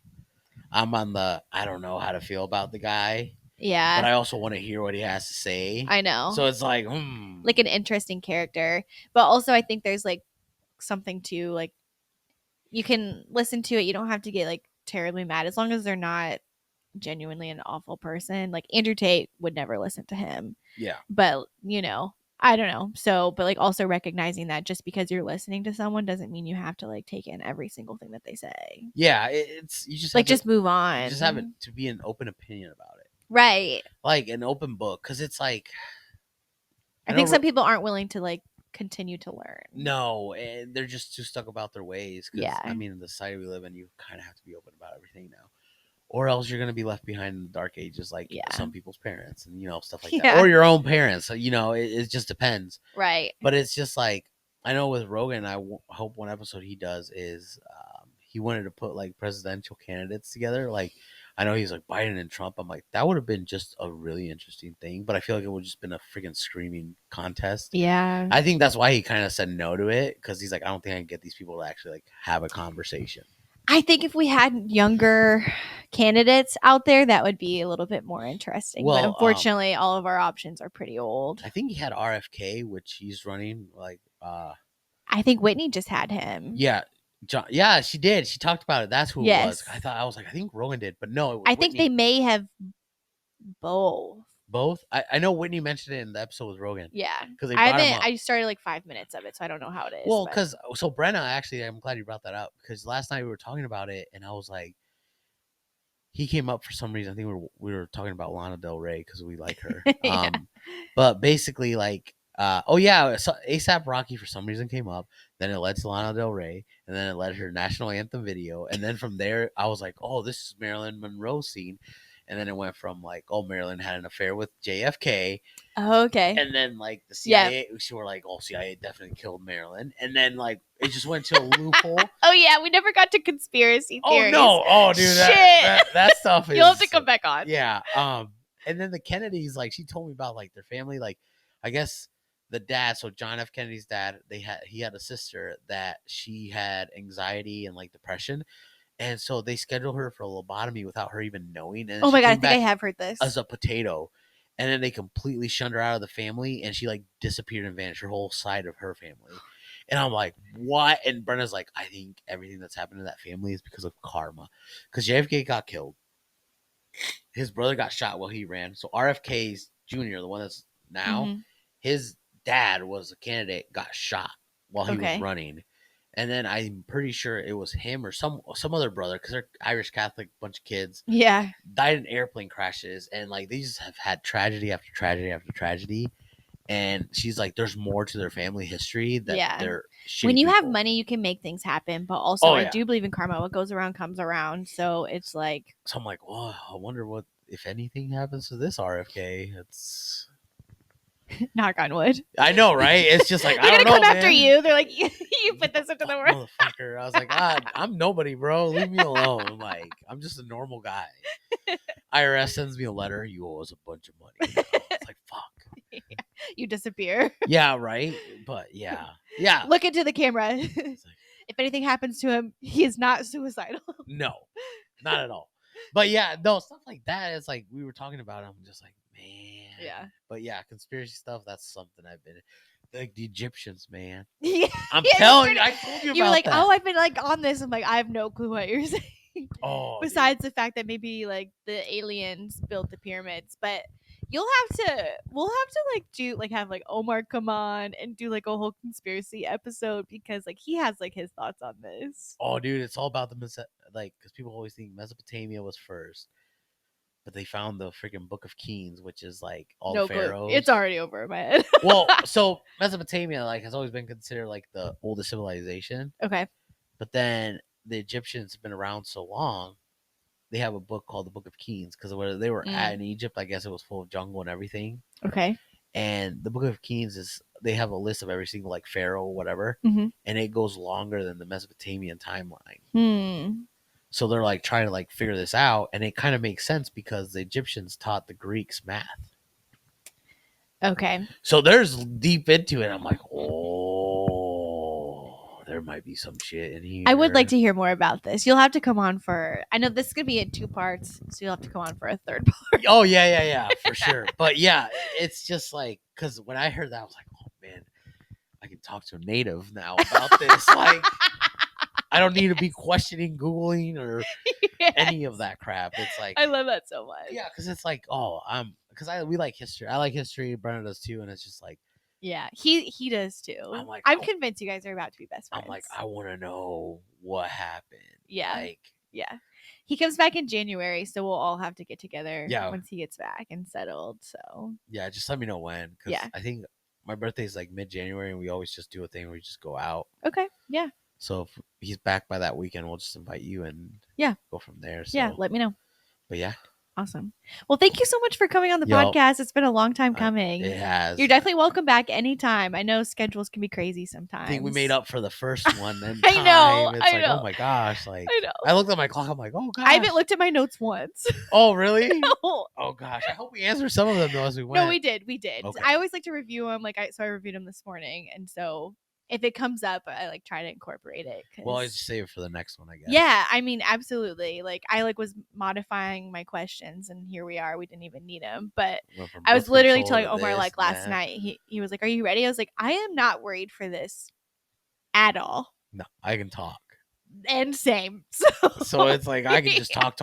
I'm on the, I don't know how to feel about the guy, but Yeah. I also want to hear what he has to say. I know. So it's like, Like an interesting character. But also I think there's like something to like, you can listen to it. You don't have to get like terribly mad as long as they're not genuinely an awful person. Like Andrew Tate would never listen to him. yeah. But, I don't know. So, but like also recognizing that just because you're listening to someone doesn't mean you have to like take in every single thing that they say. Yeah. It's, you just Like have to, just move you just have it on. to be an open opinion about it. Right. Like an open book. Cause it's like, I I think know, some people aren't willing to like continue to learn. no, and they're just too stuck about their ways. Cause Yeah. I mean, in the society we live in, you kind of have to be open about everything now. Or else you're going to be left behind in the dark ages like Yeah. some people's parents and, stuff like that. Yeah. Or your own parents. So, it just depends. Right. But it's just like, I know with Rogan, hope one episode he does is he wanted to put like presidential candidates together. Like, I know he's like Biden and Trump. I'm like, that would have been just a really interesting thing. But I feel like it would have just been a freaking screaming contest. Yeah. I think that's why he kind of said no to it because he's like, I don't think I can get these people to actually like have a conversation. I think if we had younger candidates out there, that would be a little bit more interesting. But Well, unfortunately, all of our options are pretty old. I think he had RFK, which he's running like I think Whitney just had him. yeah. Yeah, she did. She talked about it. That's who it was. Yes. I was like, I think Rowan did, but no, it was I think Whitney. they may have both. Both. I know Whitney mentioned it in the episode with Rogan. Yeah. Because they I brought him haven't. up. I started like 5 minutes of it, so I don't know how it is. Well, but- because so Brenna actually, I'm glad you brought that up because last night we were talking about it, and I was like, he came up for some reason. I think we were talking about Lana Del Rey because we like her. Yeah. But basically, like, oh yeah, so ASAP Rocky for some reason came up. Then it led to Lana Del Rey, and then it led her national anthem video, and then from there, I was like, oh, this is Marilyn Monroe scene. And then it went from like, oh, Marilyn had an affair with JFK. Oh, okay. And then like the CIA, she were like, oh, CIA definitely killed Marilyn. And then like it just went to a loophole. Oh yeah, we never got to conspiracy theories. Oh no, oh dude, that stuff is. You'll have to come back on. Yeah. And then the Kennedys, like she told me about like their family, like I guess the dad. So John F. Kennedy's dad, he had a sister that she had anxiety and like depression. And so they scheduled her for a lobotomy without her even knowing. And Oh my god, I came think I back have heard this. as a potato. And then they completely shunned her out of the family, and she like disappeared and vanished. Her whole side of her family. And I'm like, what? And Brenna's like, I think everything that's happened to that family is because of karma. Because JFK got killed. His brother got shot while he ran. So RFK's Jr., the one that's now, Mhm. his dad was a candidate, got shot while he was running. And then I'm pretty sure it was him or some other brother, because they're Irish Catholic, bunch of kids. Yeah. Died in airplane crashes. And like they just have had tragedy after tragedy after tragedy. And she's like, there's more to their family history that Yeah. they're shitty When you have people. money, you can make things happen. But also, Oh, I yeah. do believe in karma. What goes around comes around. So it's like, So I'm like, well, I wonder what, if anything happens to this RFK. It's, knock on wood. I know, right? It's just like, I They're don't gonna know, come after man. you. They're like, you put this into the world. Motherfucker. I was like, God, I'm nobody, bro. Leave me alone. Like, I'm just a normal guy. IRS sends me a letter. You owe us a bunch of money. It's like, fuck. You disappear. Yeah, right. But yeah. Look into the camera. It's like, If anything happens to him, he is not suicidal. no, not at all. But yeah, no, stuff like that is like we were talking about. I'm just like, man. Yeah. But yeah, conspiracy stuff, that's something I've been like the Egyptians, man. Yeah. I'm telling you, I told you You were about like, that. oh, I've been like on this. I'm like, I have no clue what you're saying. Oh, besides the fact that maybe like the aliens built the pyramids, but we'll have to like do like have like Omar come on and do like a whole conspiracy episode because like he has like his thoughts on this. oh, dude, it's all about the like because people always think Mesopotamia was first, but they found the freaking Book of Kings, which is like all No the clue. pharaohs. It's already over my head. Well, so Mesopotamia like has always been considered like the oldest civilization, Okay. but then the Egyptians have been around so long. They have a book called the Book of Kings because where they were at in Egypt, I guess it was full of jungle and everything. Okay. And the Book of Kings is they have a list of every single like pharaoh or whatever, Mhm. and it goes longer than the Mesopotamian timeline. So they're like trying to like figure this out, and it kind of makes sense because the Egyptians taught the Greeks math. Okay. So there's deep into it. I'm like, oh, there might be some shit in here. I would like to hear more about this. You'll have to come on for. I know this is gonna be in 2 parts, so you'll have to come on for a 3rd part. Oh yeah, for sure. But yeah, it's just like because when I heard that, I was like, oh man, I can talk to a native now about this. Like, I don't need to be questioning, Googling, or any of that crap. It's like I love that so much. yeah, because it's like we like history. I like history. Brenna does too, and it's just like Yeah, he does too. I'm like, I'm convinced you guys are about to be best friends. I'm like, I want to know what happened. Yeah. Like, yeah. He comes back in January, so we'll all have to get together Yeah. once he gets back and settled. So yeah, just let me know when. Cause Yeah. I think my birthday is like mid-January, and we always just do a thing where we just go out. okay, yeah, So if he's back by that weekend, we'll just invite you and Yeah. go from there. So, yeah. Let me know. But yeah, Awesome. Well, thank you so much for coming on the Yo, podcast. It's been a long time coming. it has. You're definitely welcome back anytime. I know schedules can be crazy sometimes. I think we made up for the first one. Then I know, It's I like, know. oh my gosh! Like I know. I looked at my clock. I'm like, oh gosh. I haven't looked at my notes once. Oh really? No. Oh gosh! I hope we answered some of them though as we went. No, we did. Okay. I always like to review them. So I reviewed them this morning, and so if it comes up, I like try to incorporate it. Well, I just save it for the next one, I guess. Yeah, I mean, absolutely. Like I was modifying my questions, and here we are. We didn't even need them, but I was literally telling Omar like last night. He was like, "Are you ready?" I was like, "I am not worried for this at all." No, I can talk. And same. So it's like I can just talk.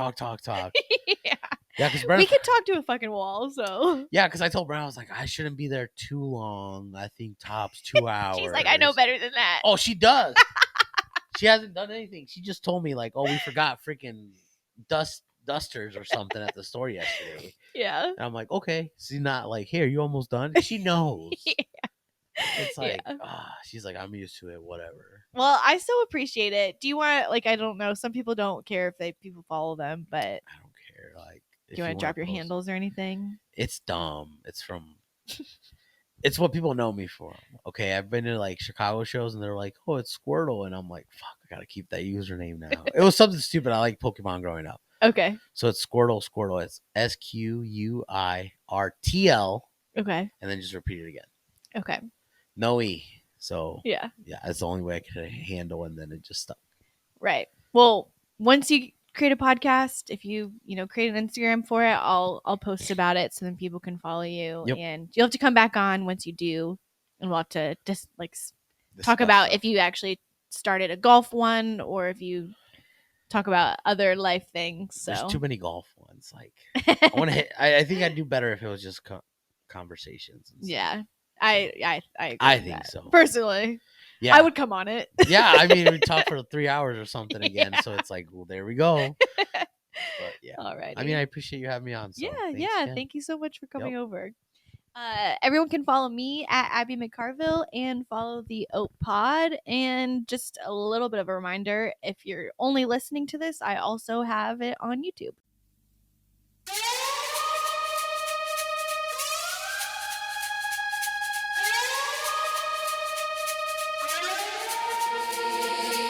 Yeah. Yeah, because We could talk to a fucking wall. So yeah, because I told Brown I was like, I shouldn't be there too long. I think tops 2 hours. she's like, "I know better than that." Oh, she does. She hasn't done anything. She just told me like, oh, we forgot freaking dusters or something at the store yesterday. Yeah. And I'm like, okay. She's not like, here, you almost done. She knows. Yeah. It's like, Yeah. she's like, I'm used to it. Whatever. Well, I still appreciate it. Do you want like I don't know. Some people don't care if people follow them, but I don't care. Like, do you want to drop your handles or anything? It's dumb. It's from. It's what people know me for. Okay, I've been to like Chicago shows, and they're like, "Oh, it's Squirtle," and I'm like, "Fuck, I gotta keep that username now." It was something stupid. I like Pokemon growing up. Okay. So it's Squirtle. It's SQUIRTL. Okay. And then just repeat it again. Okay. No E. So yeah, that's the only way I could handle, and then it just stuck. Right. Well, once you create a podcast, if you create an Instagram for it, I'll post about it so then people can follow you. Yep. And you'll have to come back on once you do, and we'll have to just talk about if you actually started a golf one or if you talk about other life things. So there's too many golf ones. Like I want to hit. I think I'd do better if it was just conversations. Yeah, I agree I with think that. so Personally. Yeah, I would come on it. Yeah, I mean we talk for 3 hours or something again, so it's like, well, there we go. But yeah, all right. I mean, I appreciate you having me on. So yeah. Thank you so much for coming over. Everyone can follow me at Abby McCarville and follow the Oat Pod. And just a little bit of a reminder, if you're only listening to this, I also have it on YouTube.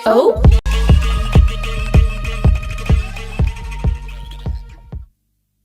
Okay.